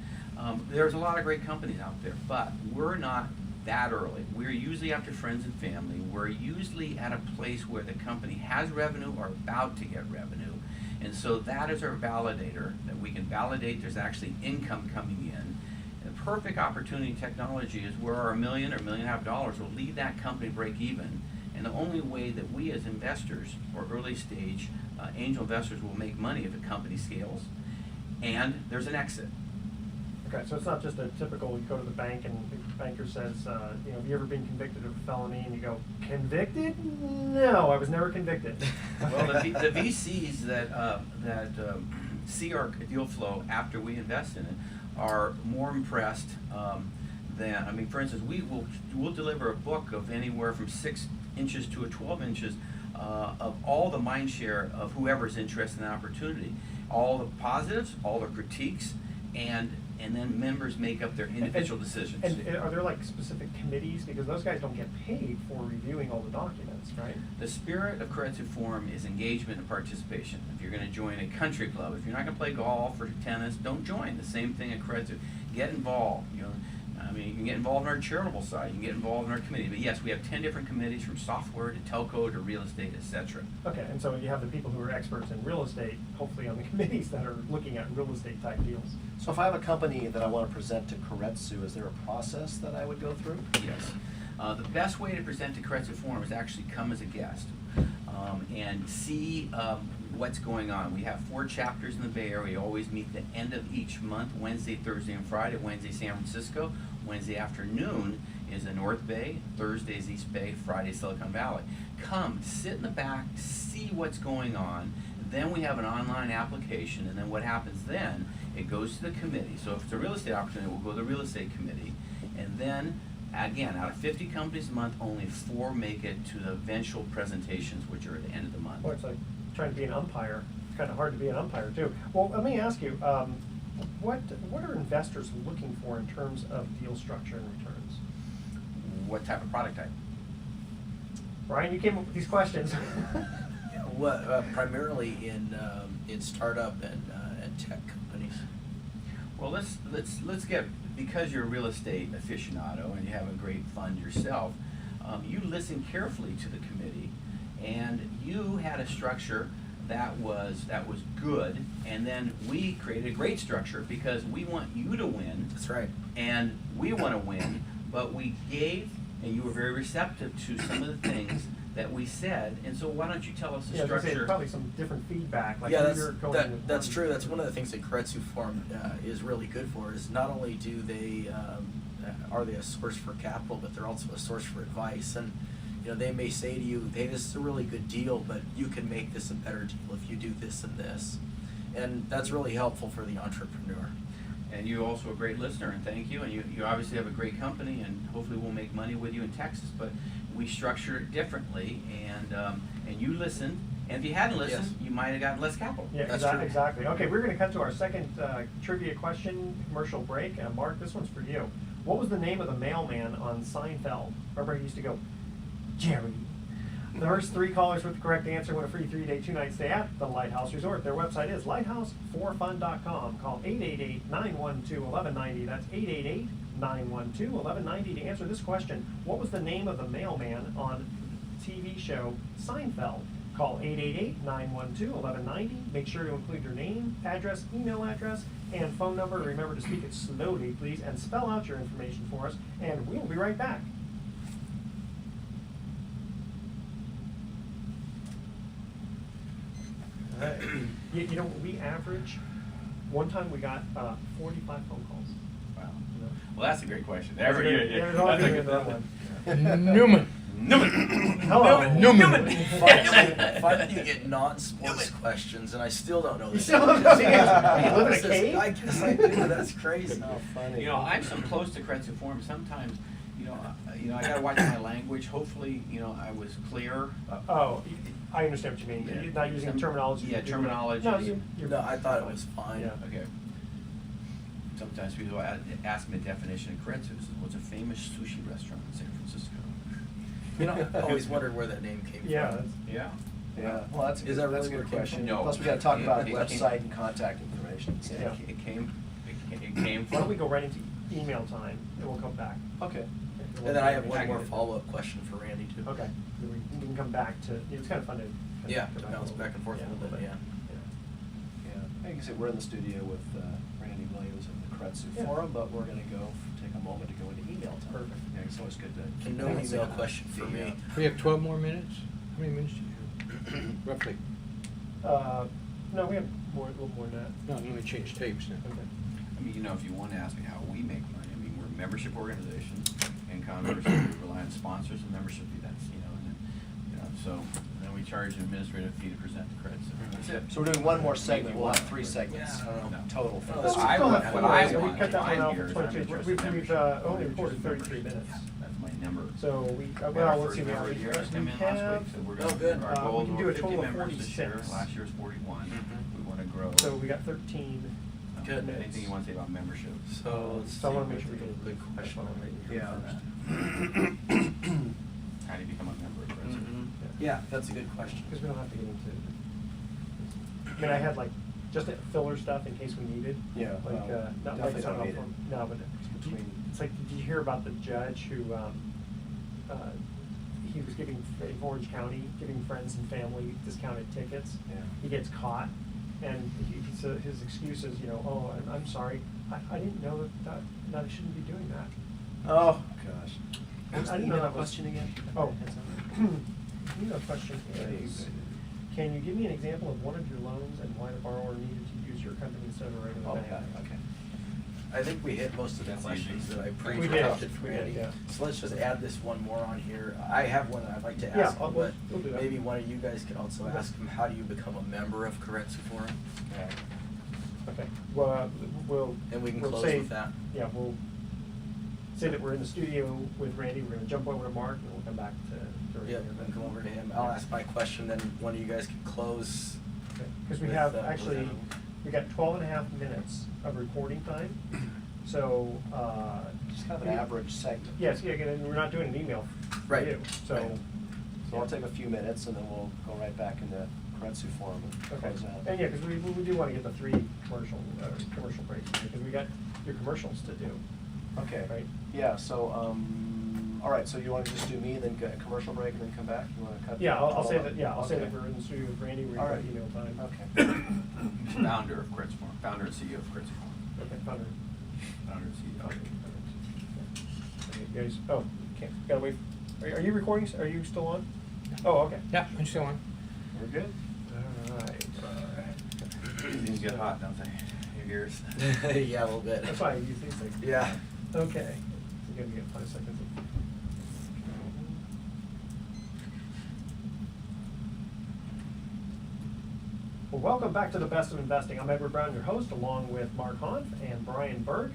there's a lot of great companies out there, but we're not that early. We're usually after friends and family. We're usually at a place where the company has revenue or about to get revenue. And so that is our validator, that we can validate there's actually income coming in. And the perfect opportunity in technology is where our $1 million or $1.5 million will lead that company break even. And the only way that we as investors or early stage angel investors will make money if a company scales and there's an exit. Okay, so it's not just a typical, you go to the bank and the banker says, have you ever been convicted of a felony? And you go, convicted? No, I was never convicted. Well, the VCs that see our deal flow after we invest in it are more impressed than, for instance, we'll deliver a book of anywhere from 6 inches to 12 inches of all the mind share of whoever's interested in the opportunity, all the positives, all the critiques, and then members make up their individual decisions. And are there like specific committees? Because those guys don't get paid for reviewing all the documents, right? The spirit of Keiretsu Forum is engagement and participation. If you're going to join a country club, if you're not going to play golf or tennis, don't join. The same thing at Keiretsu. Get involved. You can get involved in our charitable side. You can get involved in our committee. But yes, we have 10 different committees, from software to telco to real estate, etc. Okay, and so you have the people who are experts in real estate, hopefully on the committees that are looking at real estate type deals. So if I have a company that I want to present to Keiretsu, is there a process that I would go through? Yes. The best way to present to Keiretsu Forum is actually come as a guest and see what's going on. We have 4 chapters in the Bay Area. We always meet the end of each month, Wednesday, Thursday, and Friday. Wednesday, San Francisco. Wednesday afternoon is the North Bay. Thursday is East Bay. Friday, Silicon Valley. Come, sit in the back, see what's going on. Then we have an online application, and then what happens then, it goes to the committee. So if it's a real estate opportunity, we'll go to the real estate committee. And then, again, out of 50 companies a month, only 4 make it to the eventual presentations, which are at the end of the month. Well, it's like trying to be an umpire. It's kind of hard to be an umpire, too. Well, let me ask you, what are investors looking for in terms of deal structure and returns? What type of product type? Brian, you came up with these questions. Primarily in startup and tech companies. Well, let's get, because you're a real estate aficionado and you have a great fund yourself, you listen carefully to the committee, and you had a structure that was good, and then we created a great structure because we want you to win. That's right. And we want to win, but we gave, and you were very receptive to some of the things that we said, and so why don't you tell us the Yeah, there's structure? probably some different feedback. Like Yeah, you're going with that's one- true. That's one of the things that Keiretsu Forum is really good for. Is not only do they are they a source for capital, but they're also a source for advice. And they may say to you, "Hey, this is a really good deal, but you can make this a better deal if you do this and this," and that's really helpful for the entrepreneur. And you're also a great listener, and thank you. And you obviously have a great company, and hopefully we'll make money with you in Texas. But we structure it differently, and you listened, And if you hadn't listened, Yes. you might have gotten less capital. Yeah, That's exactly, true. exactly. Okay, we're gonna cut to our second trivia question, commercial break. Mark, this one's for you. What was the name of the mailman on Seinfeld? Remember he used to go, Jerry. The first 3 callers with the correct answer win a free 3-day, 2-night stay at the Lighthouse Resort. Their website is lighthouse4fun.com. Call 888-912-1190. That's 888-912-1190 to answer this question. What was the name of the mailman on TV show Seinfeld? Call 888-912-1190. Make sure to include your name, address, email address, and phone number. Remember to speak it slowly, please, and spell out your information for us, and we'll be right back. You know, we average, one time we got 45 phone calls. Wow. You know? Well, that's a great question. That's a good- yeah, there's always That's a gonna be good another one. Newman. Hello. Newman. Finally, you get non-sports questions, and I still don't know You the still don't know the answers. answer. You live in a This is- cave? I guess I do. That's crazy. Oh, funny. You know, I'm so close to Kretzer Forum. Sometimes, I gotta watch my language. Hopefully, I was clear. Oh, I understand what you mean. Yeah. You're not using Some- terminology. yeah, terminology No, is- you're. No, I thought it was fine. Yeah. Okay. Sometimes people ask me a definition of Kretzer. This is what's a famous sushi restaurant in San Francisco. You know, I always wondered where that name came Yeah, from. that's, Yeah. Yeah, well, that's a Is good, that that's a really good where it came question. from? No. Plus, we gotta talk about It- it- website and contact information. so- Yeah. It came why don't we from. go right into email time, and we'll come back. Okay. And then I have one more follow-up question for Randy too. Okay, we can come back to, it's kind of fun to. Yeah, go bounce a back and forth a little bit, yeah. Yeah, like I said, we're in the studio with Randy Williams of the Kretzer Yeah. Forum, but we're gonna take a moment to go into email time. Perfect. Yeah, it's always good to. And no balance email it out. question for me. We have 12 more minutes? How many minutes do you have? Roughly. No, we have more, a little more than that. No, let me change tapes now. Okay. I mean, if you want to ask me how we make money, I mean, we're a membership organization, and conversely, we rely on sponsors and membership fee. That's so then we charge an administrative fee to present the credits. That's it. So we're doing one more segment, we'll have 3 segments Yeah, I don't know. total for Oh, this. that's I Still want- have what four, I so we want, cut that what one I'm out here for is I'm 22. interested We've in only membership. recorded Membership 33 membership. minutes. That's my number. So we, We had well, our let's first see, member we here just come in last have, week, so we're Oh, good. gonna, our goal we is can do over a 50 total of members this year. 46. Last year was 41. Mhm. We wanna grow. so we got 13 Good. minutes. Anything you wanna say about membership? So let's So I see wanna make if sure we we get get a good question right here Yeah. for that. How do you become a member of Kretzer? Mhm. Yeah, that's a good question. Because we don't have to get into, I mean, I had like, just filler stuff in case we needed. Yeah, Like, well, not definitely like, don't need it. no, but between- it's like, did you hear about the judge who, he was giving, in Orange County, giving friends and family discounted tickets? Yeah. He gets caught, and he said, his excuse is, oh, I'm sorry, I didn't know that I shouldn't be doing that. Oh, gosh. What's I the didn't know email that was- question again? Oh, email question is, can you give me an example of one of your loans and why the borrower needed to use your company instead of a regular Okay, bank? okay. I think we hit most of the That's questions easy. that I We did, pre-drafted for we did, Randy. yeah. So let's just add this one more on here. I have one that I'd like to Yeah, ask him, we'll but do that. maybe one of you guys could also ask him, how do you become a member of Kretzer Forum? Okay, well, we'll. And we can we'll close say- with that. Yeah, we'll say that we're in the studio with Randy, we're gonna jump over to Mark, and we'll come back to. Yeah, then come over to him. I'll ask my question, then one of you guys can close. Because we with, have, with actually, him. we got 12 and a half minutes of recording time, so, Just kind of an average segment. yes, yeah, again, and we're not doing an email for Right, you, so. right. So I'll take a few minutes and then we'll go right back into Kretzer Forum and Okay, close out. and yeah, because we do want to get the 3 commercial breaks, because we got your commercials to do. Okay. Right. Yeah, so, all right, so you want to just do me and then get a commercial break and then come back? You want to cut? Yeah, I'll all say up? that, yeah, I'll say that Okay. we're in the studio with Randy, we're All in right. email time. Okay. Founder of Kretzer Forum, founder and CEO of Kretzer Forum. Okay, founder. Founder and CEO. Okay, you guys, oh, can't, gotta wait, are you recording, are you still on? Oh, okay. Yeah, I'm still on. We're good? All right. These get hot, don't they? Your ears. Yeah, a little bit. That's why I use these things. Yeah. Okay. So give me 5 seconds. Well, welcome back to the Best of Investing. I'm Edward Brown, your host, along with Mark Hanf and Brian Berg.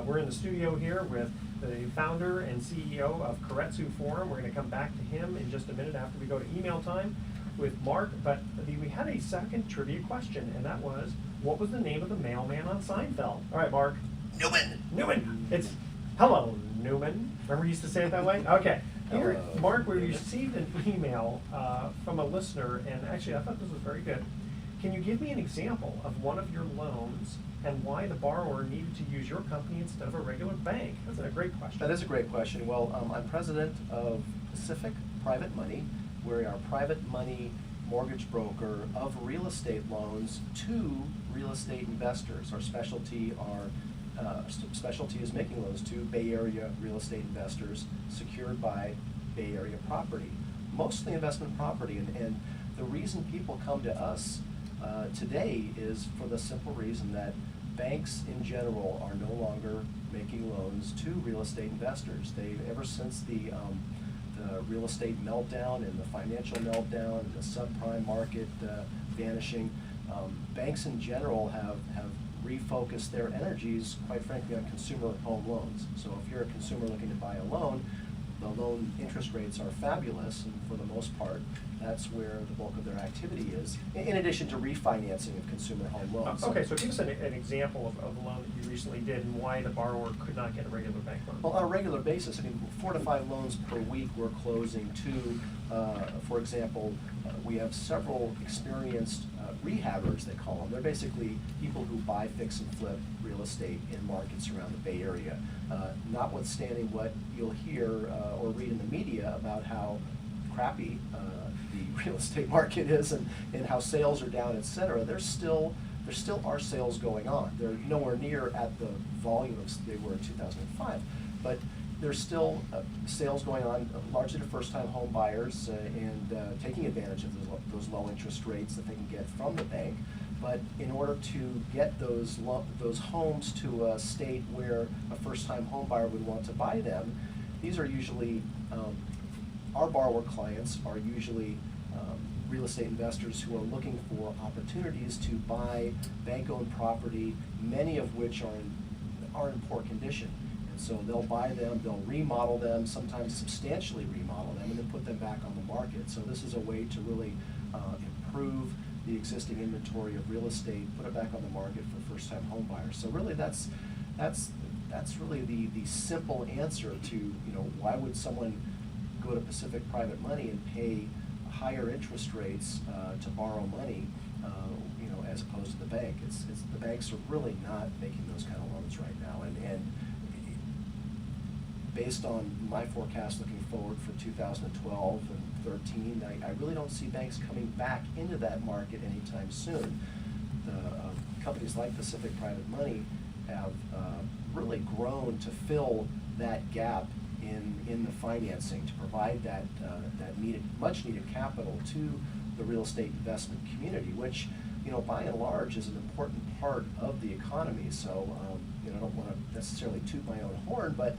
We're in the studio here with the founder and CEO of Kretzer Forum. We're going to come back to him in just a minute after we go to email time. with Mark, but we had a second trivia question, and that was, what was the name of the mailman on Seinfeld? All right, Mark. Newman. It's hello, Newman. Remember you used to say it that way? Okay. Here, Hello, Mark, we Newman. received an email from a listener, and actually I thought this was very good. Can you give me an example of one of your loans and why the borrower needed to use your company instead of a regular bank? That's a great question. That is a great question. Well, I'm president of Pacific Private Money. We're a private money mortgage broker of real estate loans to real estate investors. Our specialty is making loans to Bay Area real estate investors secured by Bay Area property, mostly investment property. And the reason people come to us today is for the simple reason that banks in general are no longer making loans to real estate investors. Ever since the real estate meltdown and the financial meltdown and the subprime market vanishing, banks in general have refocused their energies, quite frankly, on consumer home loans. So if you're a consumer looking to buy a loan, the loan interest rates are fabulous, and for the most part, that's where the bulk of their activity is, in addition to refinancing of consumer home loans. Okay, so give us an example of a loan that you recently did and why the borrower could not get a regular bank loan. Well, on a regular basis, I mean, 4 to 5 loans per week we're closing to, for example, we have several experienced rehabbers, they call them. They're basically people who buy, fix, and flip real estate in markets around the Bay Area. Notwithstanding what you'll hear or read in the media about how crappy the real estate market is and how sales are down, et cetera, there still are sales going on. They're nowhere near at the volume they were in 2005, but there's still sales going on, largely to first-time home buyers and taking advantage of those low interest rates that they can get from the bank. But in order to get those homes to a state where a first-time home buyer would want to buy them, these are usually, our borrower clients are usually real estate investors who are looking for opportunities to buy bank-owned property, many of which are in poor condition. And so they'll buy them, they'll remodel them, sometimes substantially remodel them, and then put them back on the market. So this is a way to really improve the existing inventory of real estate, put it back on the market for first-time home buyers. So really that's really the simple answer to, why would someone go to Pacific Private Money and pay higher interest rates to borrow money, as opposed to the bank. It's the banks are really not making those kind of loans right now, and based on my forecast looking forward for 2012 and 13, I really don't see banks coming back into that market anytime soon. The companies like Pacific Private Money have really grown to fill that gap in the financing, to provide that much needed capital to the real estate investment community, which by and large is an important part of the economy. So I don't want to necessarily toot my own horn, but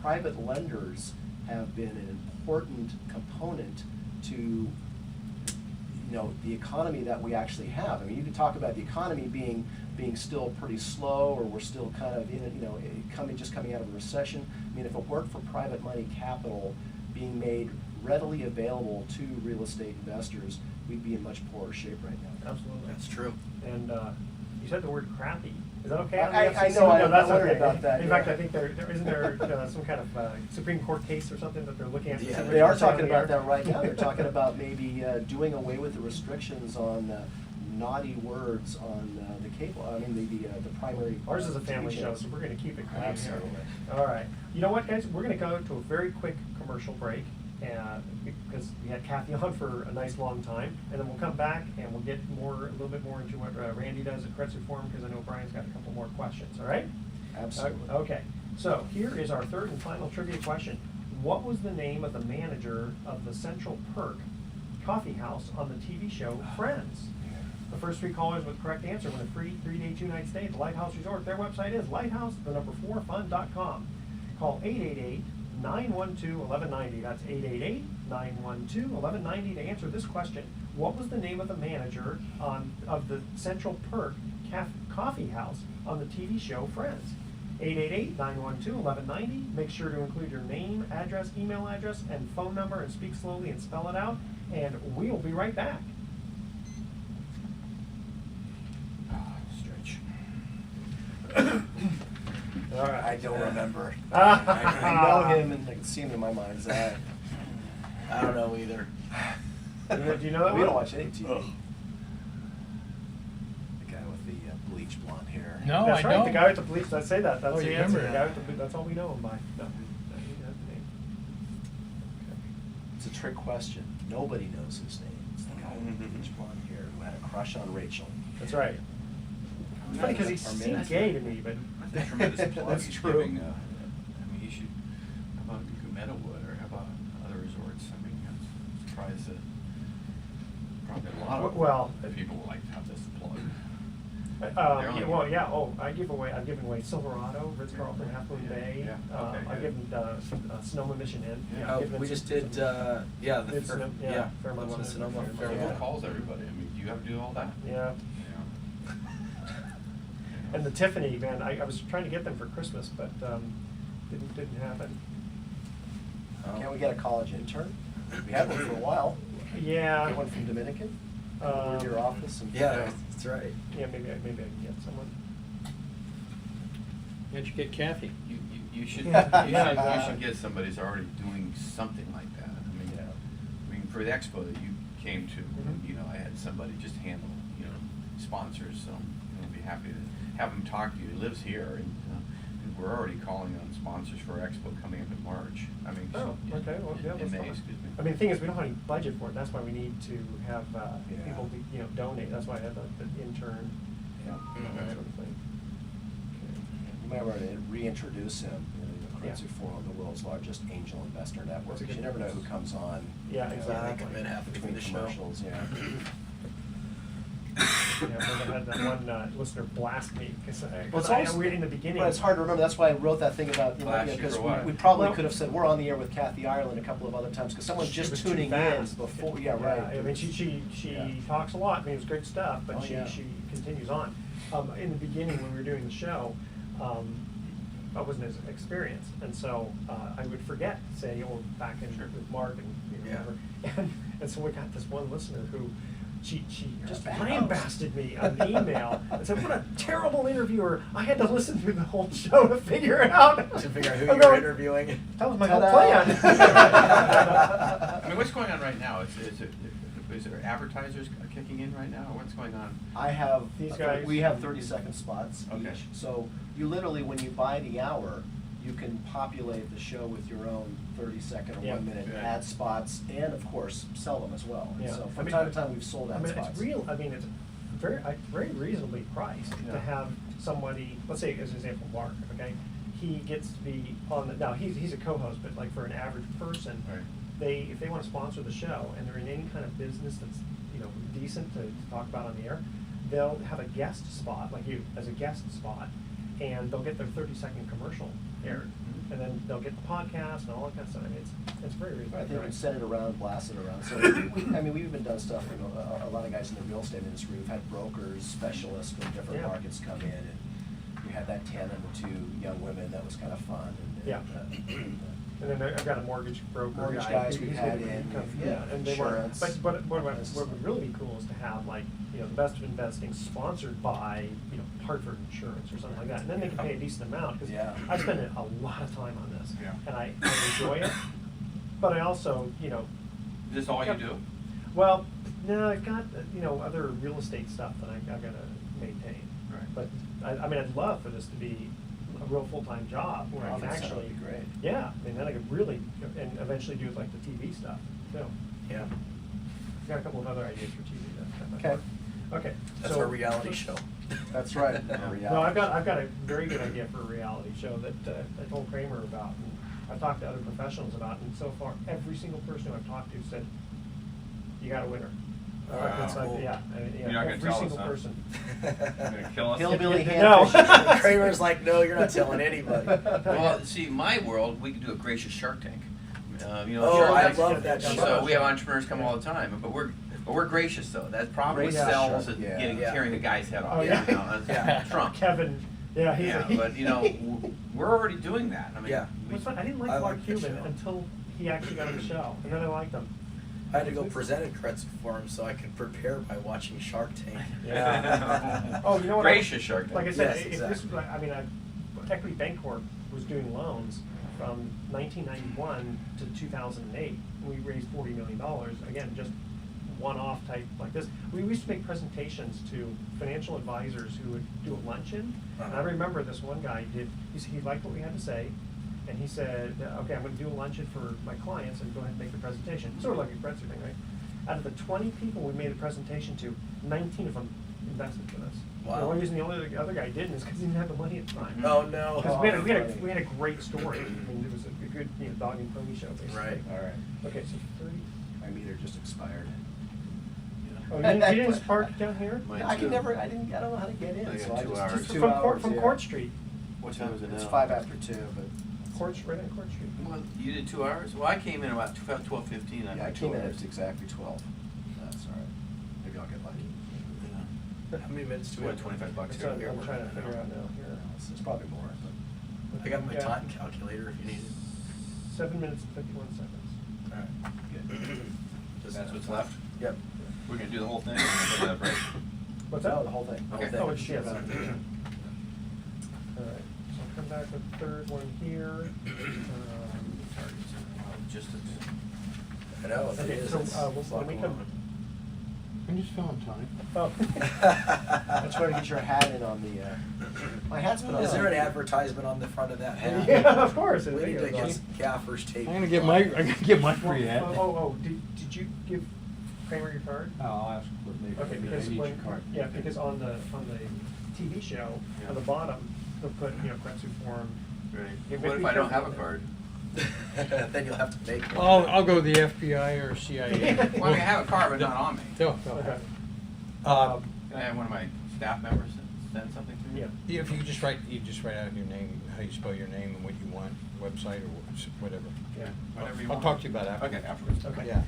private lenders have been an important component to the economy that we actually have. I mean, you can talk about the economy being still pretty slow, or we're still kind of coming out of a recession. I mean, if it weren't for private money capital being made readily available to real estate investors, we'd be in much poorer shape right now. Absolutely. That's true. And you said the word crappy. Is that okay? I know, I'm that's worried okay. about that, In yeah. fact, I think there isn't there some kind of Supreme Court case or something that they're looking at. Yeah, specifically They are for sale talking in the about air? that right now. They're talking about maybe doing away with the restrictions on naughty words on the cable. I mean, the primary. Ours is a family TV show, channels. so we're going to keep it clean Absolutely. here. All right. You know what, guys? We're going to go to a very quick commercial break, because we had Kathy on for a nice long time, and then we'll come back and we'll get a little bit more into what Randy does at Credit Reform, because I know Brian's got a couple more questions. All right? Absolutely. Okay. So here is our third and final trivia question. What was the name of the manager of the Central Perk Coffee House on the TV show Friends? The first 3 callers with the correct answer win a free 3-day, 2-night stay at the Lighthouse Resort. Their website is lighthouse4fun.com. Call 888-912-1190. That's 888-912-1190 to answer this question. What was the name of the manager of the Central Perk Coffee House on the TV show Friends? 888-912-1190. Make sure to include your name, address, email address, and phone number, and speak slowly and spell it out. And we will be right back. Stretch. All right. I don't remember. I I know him and I can see him in my mind's eye. I don't know either. Do you know that We one? don't watch any TV. Ugh. The guy with the bleach blonde hair. No, That's I right. don't. The guy with the bleach. Let's say that. That's Oh, the you answer. remember The guy that. with the bleach. That's all we know him by. No, that's the name. It's a trick question. Nobody knows his name. It's the guy with the bleach blonde hair who had a crush on Rachel. That's right. It's funny because he Our seemed minutes. gay to me, but That's a tremendous plug That's he's true. giving, I mean, he should, how about Meadowood, or how about other resorts? I mean, I'm surprised that probably a lot of Well, people would like to have this plug. Yeah, well, yeah. Oh, I've given away Silverado, Ritz Carlton, Half Moon Yeah, Bay. yeah, okay, I've good. given Sonoma Mission Inn. Yeah. Oh, Given we some- just did, some- yeah, the, It's Sonoma- yeah, yeah, the Fairmont one in Sonoma, Sonoma. Fairmont. Everyone Yeah. calls everybody, I mean, do you have to do all that? Yeah. Yeah. And the Tiffany, man, I was trying to get them for Christmas, but didn't happen. Can't we get a college intern? We had one for a while. Yeah. Get one from Dominican? Come over to your office and. Yeah, that's right. Yeah, maybe I can get someone. Can't you get Kathy? You should, Yeah, you exactly. should get somebody who's already doing something like that. Yeah. I mean, for the expo that you came to, Mhm. you know, I had somebody just handle, you know, sponsors, so, I'd be happy to have him talk to you. He lives here, and we're already calling on sponsors for our expo coming up in March. I mean, Oh, okay, well, yeah, in that's May, fine. excuse me. I mean, the thing is, we don't have any budget for it, that's why we need to have, Yeah. people, donate, that's why I had the intern, Yeah. that sort of thing. You might want to reintroduce him. Yeah. Kratzer Forum, the world's largest angel investor network. That's a good You never know who comes on. Yeah, you know, exactly. They come in halfway through between the show. commercials, yeah. Yeah, I had that one listener blast me, because Well, it's I always- we in the beginning. Well, it's hard to remember. That's why I wrote that thing about, Blast you because for what? we probably Well- could have said, we're on the air with Kathy Ireland a couple of other times, because someone's She was just too tuning in fast. before, yeah, right. I mean, she Yeah. talks a lot, I mean, it's great stuff, but Oh, yeah. she continues on. In the beginning, when we were doing the show, I wasn't as experienced, and so, I would forget, say, back in Sure. with Mark and, Yeah. whatever. And so we got this one listener who, she You're just a bad lambasted me on email and said, what a terrible interviewer. I had to listen through the whole show to figure it out. To figure out who I'm you're going, interviewing. That was my whole Ta-da. plan. I mean, what's going on right now? Is there advertisers kicking in right now, or what's going on? I have, These guys- we have 30-second spots Okay. each. So you literally, when you buy the hour, you can populate the show with your own 30-second or Yeah. 1-minute Good. ad spots, and of course, sell them as well. And Yeah. so I from mean, time to time, we've sold I ad mean, spots. it's very reasonably priced Yeah. to have somebody, let's say as an example, Mark, okay? He gets to be on the, now, he's a co-host, but like for an average person, Right. if they wanna sponsor the show and they're in any kind of business that's, decent to talk about on the air, they'll have a guest spot, like you, as a guest spot, and they'll get their 30-second commercial aired. Mhm. And then they'll get the podcast and all that kind of stuff. I mean, it's very reasonable. I think we priced. send it around, blast it around. So, we've even done stuff, a lot of guys in the real estate industry, we've had brokers, specialists from different Yeah. markets come in, and we had that tandem of two young women, that was kind of fun. Yeah. And then I've got a mortgage broker. Mortgage guy. guys He's we've gonna had be in, kind of- yeah, and they want, insurance. but what would really be cool is to have like, the Best of Investing sponsored by, Hartford Insurance or something like that. And then they can pay a decent amount, because Yeah. I spend a lot of time on this. Yeah. And I enjoy it, but I also, Is this all you Yep. do? well, no, I've got, other real estate stuff that I've gotta maintain. Right. But, I mean, I'd love for this to be a real full-time job where I Well, can that would actually. be great. Yeah, I mean, then I could really, and eventually do like the TV stuff, too. Yeah. I've got a couple of other ideas for TV that might Okay. work. Okay. That's so- our reality show. That's right. a No, reality I've got a very good idea for a reality show that I told Kramer about, and I've talked to other professionals about, and so far, every single person I've talked to said, you got a winner. Wow. It's like, Cool. yeah, You're not gonna every tell us, single huh? person. You're gonna kill us? Hillbilly No. hand Kramer's like, no, you're not telling anybody. Well, see, in my world, we could do a gracious Shark Tank. Oh, Shark I Tank's- love that show. So we have entrepreneurs come all the time, but we're gracious though. That probably Gracious sells Shark, at yeah. getting Yeah. tearing a guy's head off. Oh, yeah. That's Yeah. Trump. Kevin, Yeah, he's Yeah, but you know, we're already doing that. I mean, Yeah. What's fun, I didn't like I Mark like the Cuban show. until he actually got on the show, and then I liked him. I had to go present at Kretzer Forum so I could prepare by watching Shark Tank. Yeah. Oh, you know what? Gracious Shark Tank. Like I said, Yes, if this exactly. was, I mean, Equity Bancorp was doing loans from 1991 to 2008. We raised $40 million. Again, just one-off type like this. We used to make presentations to financial advisors who would do a luncheon. And I Uh-huh. remember this one guy he liked what we had to say. And he said, okay, I'm going to do a luncheon for my clients and go ahead and make the presentation. Sort of like a Kretzer thing, right? Out of the 20 people we made a presentation to, 19 of them invested with us. Wow. The only reason the other guy didn't is because he didn't have the money at the time. Oh, no. Because we had a great story. I mean, it was a good dog and pony show, basically. Right. All right. Okay, so 30. My meter just expired. Oh, you didn't park down here? Mine I too. I don't know how to get in, I so got I 2 just. hours. just 2 From hours, From yeah. Court Street. What time is it now? It's 5 after 2, but. Right on Court Street. Well, you did 2 hours? Well, I came in about 12:15. Yeah, I came in at exactly 12. That's all right. Maybe I'll get lucky. How many minutes do we What, have? $25 That's here? what I'm trying to figure out now. Here. It's probably more, but. I got my Yeah. time calculator if you need it. 7 minutes and 51 seconds. All right. Good. Just- That's what's left? Yep. We're gonna do the whole thing, or we're gonna take a break? What's that? No, the whole thing. The whole Okay. thing. Oh, it's, yes. Sure. All right, so I'll come back with the third one here. Just I know, it Okay, is. so, It's when we fucking come- long. I'm just filling time. Oh. That's where to get your hat in on the, my hat's been on. Is there an advertisement on the front of that hat? Yeah, of course. We need to Video's on. get some gaffers taped. I'm gonna get my free hat. Did you give Kramer your card? Oh, I'll ask what maybe. Okay, maybe I because need when, your card. yeah, because on the TV show, Yeah. on the bottom, they'll put, Kretzer Forum. Right. Yeah, What be if I don't have a careful. card? Then you'll have to make one. I'll go to the FBI or CIA. Well, I mean, I have a card, but not on me. No, Okay. no. Can I have one of my staff members send something to me? Yeah. If you just write out your name, how you spell your name and what you want, website or whatever. Yeah. Whatever you I'll want. talk to you about that. Okay, afterwards. Okay. Yeah.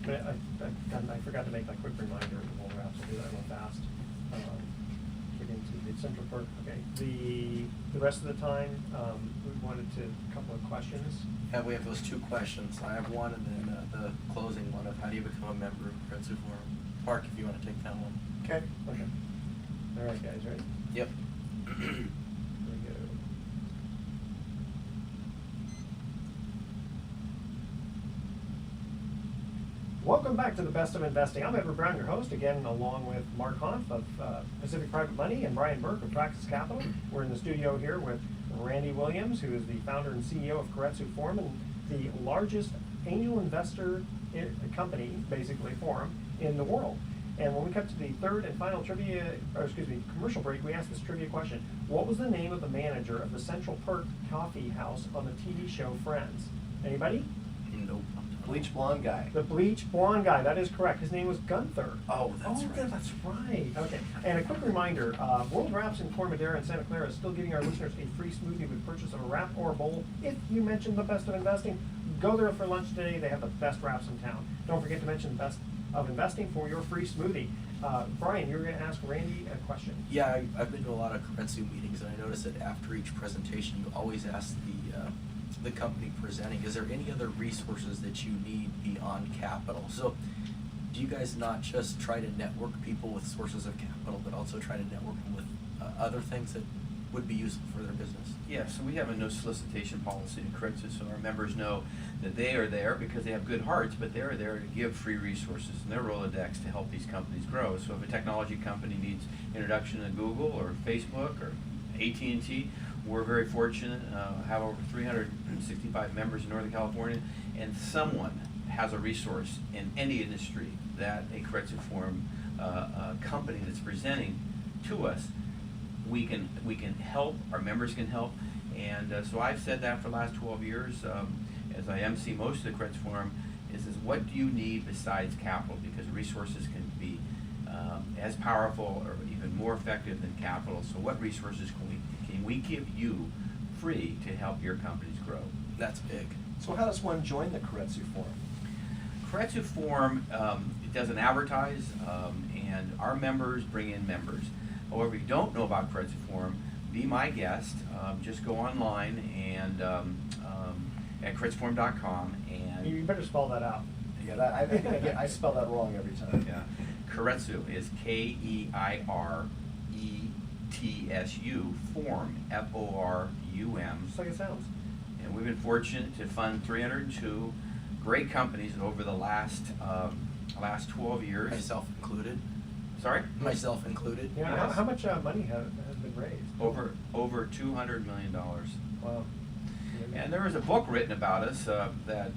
But I forgot to make that quick reminder of the whole wraps. I'll do that real fast. Get into the Central Park. Okay. The rest of the time, we wanted a couple of questions. Yeah, we have those 2 questions. I have one and then the closing one of how do you become a member of Kretzer Forum. Mark, if you want to take that one. Okay. Okay. All right, guys, ready? Yep. Here we go. Welcome back to the Best of Investing. I'm Edward Brown, your host, again, along with Mark Hanf of Pacific Private Money and Brian Burke of Praxis Capital. We're in the studio here with Randy Williams, who is the founder and CEO of Kretzer Forum, and the largest angel investor company, basically, forum in the world. And when we come to the third and final commercial break, we asked this trivia question. What was the name of the manager of the Central Perk Coffee House on the TV show Friends? Anybody? Nope. Bleach blonde guy. The bleach blonde guy, that is correct. His name was Gunther. Oh, that's right. That's right. Okay. And a quick reminder, World Wraps in Fort Madera and Santa Clara is still giving our listeners a free smoothie with purchase of a wrap or a bowl. If you mention the Best of Investing, go there for lunch today. They have the best wraps in town. Don't forget to mention Best of Investing for your free smoothie. Brian, you were going to ask Randy a question. Yeah, I've been to a lot of Kretzer meetings, and I noticed that after each presentation, you always ask the company presenting, is there any other resources that you need beyond capital? So, do you guys not just try to network people with sources of capital, but also try to network them with other things that would be useful for their business? Yeah, so we have a no solicitation policy in Kretzer, so our members know that they are there because they have good hearts, but they're there to give free resources in their Rolodex to help these companies grow. So if a technology company needs introduction to Google or Facebook or AT&T, we're very fortunate, have over 365 members in Northern California, and someone has a resource in any industry that a Kretzer Forum company that's presenting to us, we can help, our members can help. And so I've said that for the last 12 years, as I MC most of the Kretzer Forum, is what do you need besides capital? Because resources can be as powerful or even more effective than capital. So what resources can we give you free to help your companies grow? That's big. So how does one join the Kretzer Forum? Kretzer Forum doesn't advertise, and our members bring in members. However, if you don't know about Kretzer Forum, be my guest. Just go online and at kretzforum.com and You better spell that out. Yeah, I spell that wrong every time. yeah, Keiretsu is K-E-I-R-E-T-S-U, Forum, F-O-R-U-M. Just like it sounds. And we've been fortunate to fund 302 great companies over the last 12 years. Myself included. Sorry? Myself included. Yeah, Yes. how much money has been raised? Over $200 million. Wow. And there was a book written about us that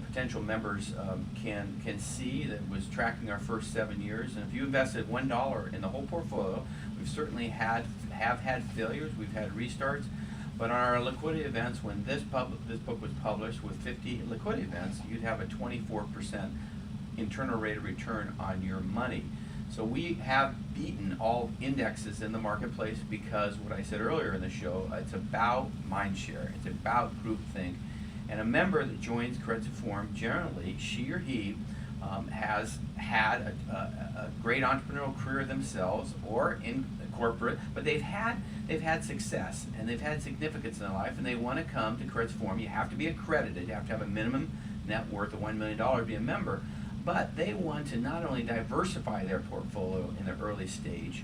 potential members can see that was tracking our first 7 years. And if you invested $1 in the whole portfolio, we've certainly have had failures, we've had restarts. But on our liquidity events, when this book was published with 50 liquidity events, you'd have a 24% internal rate of return on your money. So we have beaten all indexes in the marketplace because what I said earlier in the show, it's about mind share, it's about groupthink. And a member that joins Keiretsu Forum, generally, she or he has had a great entrepreneurial career themselves or in corporate, but they've had success and they've had significance in their life, and they want to come to Keiretsu Forum. You have to be accredited, you have to have a minimum net worth of $1 million to be a member. But they want to not only diversify their portfolio in the early stage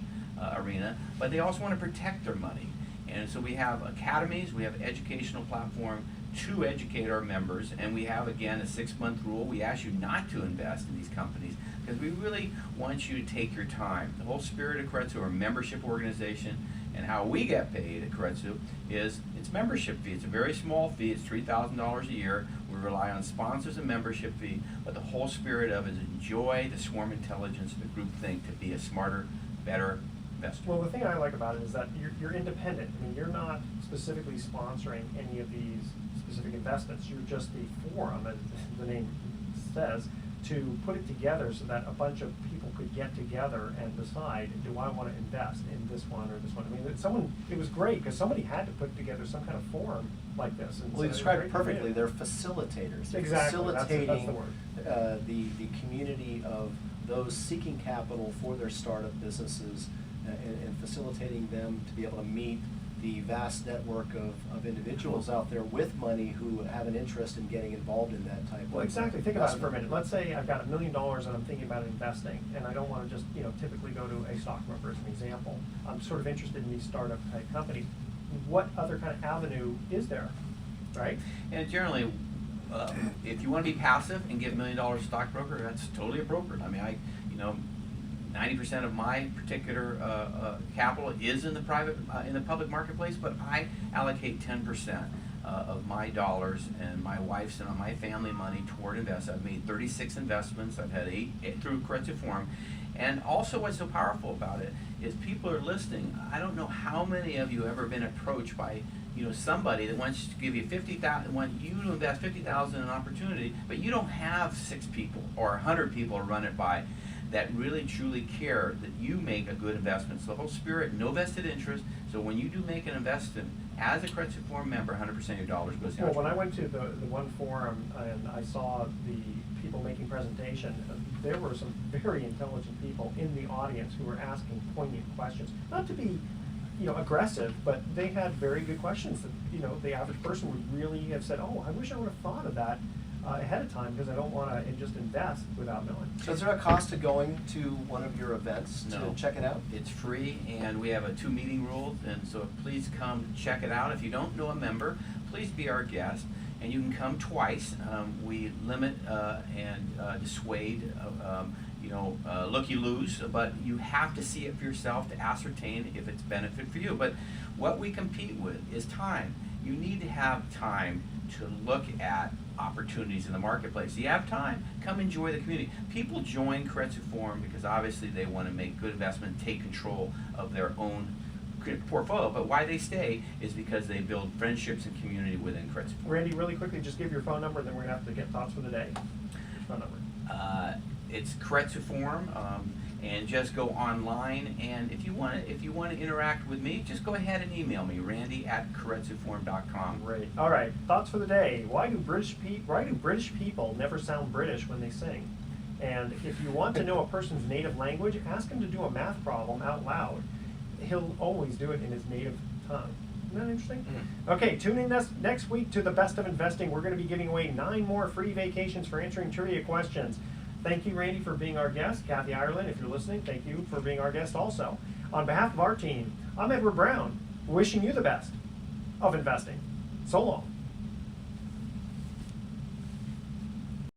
arena, but they also want to protect their money. And so we have academies, we have educational platform to educate our members, and we have, again, a 6-month rule. We ask you not to invest in these companies because we really want you to take your time. The whole spirit of Keiretsu, our membership organization, and how we get paid at Keiretsu is it's membership fee. It's a very small fee. It's $3,000 a year. We rely on sponsors and membership fee, but the whole spirit of it is enjoy the swarm intelligence, the group think to be a smarter, better investor. Well, the thing I like about it is that you're independent. I mean, you're not specifically sponsoring any of these specific investments. You're just the forum, as the name says, to put it together so that a bunch of people could get together and decide, do I want to invest in this one or this one? I mean, it was great because somebody had to put together some kind of forum like this. And Well, you so described was it great perfectly. creative. They're facilitators. They're Exactly. That's the facilitating word. the community of those seeking capital for their startup businesses and facilitating them to be able to meet the vast network of individuals out there with money who have an interest in getting involved in that type of Well, exactly. Think about it for a investment. minute. Let's say I've got $1 million and I'm thinking about investing, and I don't want to just, typically go to a stockbroker as an example. I'm sort of interested in these startup type companies. What other kind of avenue is there, right? And generally, if you want to be passive and get $1 million to stockbroker, that's totally appropriate. I mean, 90% of my particular capital is in the public marketplace, but I allocate 10% of my dollars and my wife's and my family money toward invest. I've made 36 investments. I've had 8 through Keiretsu Forum. And also what's so powerful about it is people are listening. I don't know how many of you have ever been approached by somebody that wants to give you $50,000, want you to invest $50,000 in an opportunity, but you don't have 6 people or 100 people to run it by that really truly care that you make a good investment. So the whole spirit, no vested interest. So when you do make an investment as a Keiretsu Forum member, 100% of your dollars goes to Well, when I went to the one forum and I saw the people making presentation, there were some very intelligent people in the audience who were asking poignant questions. Not to be, aggressive, but they had very good questions that, the average person would really have said, oh, I wish I would have thought of that ahead of time because I don't want to just invest without knowing. So is there a cost to going to one of your events to No. check it out? It's free, and we have a 2 meeting rule, and so please come check it out. If you don't know a member, please be our guest, and you can come twice. We limit and dissuade, looky-loos, but you have to see it for yourself to ascertain if it's benefit for you. But what we compete with is time. You need to have time to look at opportunities in the marketplace. You have time, come enjoy the community. People join Keiretsu Forum because obviously they want to make good investment, take control of their own portfolio. But why they stay is because they build friendships and community within Keiretsu Forum. Randy, really quickly, just give your phone number, and then we're going to have to get thoughts for the day. Phone number. It's Keiretsu Forum, and just go online. And if you want to interact with me, just go ahead and email me, randy@keiretsuforum.com. Great. All right. Thoughts for the day. Why do British people never sound British when they sing? And if you want to know a person's native language, ask them to do a math problem out loud. he'll always do it in his native tongue. Isn't that interesting? Mm. Okay, tune in next week to the Best of Investing. We're going to be giving away 9 more free vacations for answering trivia questions. Thank you, Randy, for being our guest. Kathy Ireland, if you're listening, thank you for being our guest also. On behalf of our team, I'm Edward Brown, wishing you the best of investing. So long.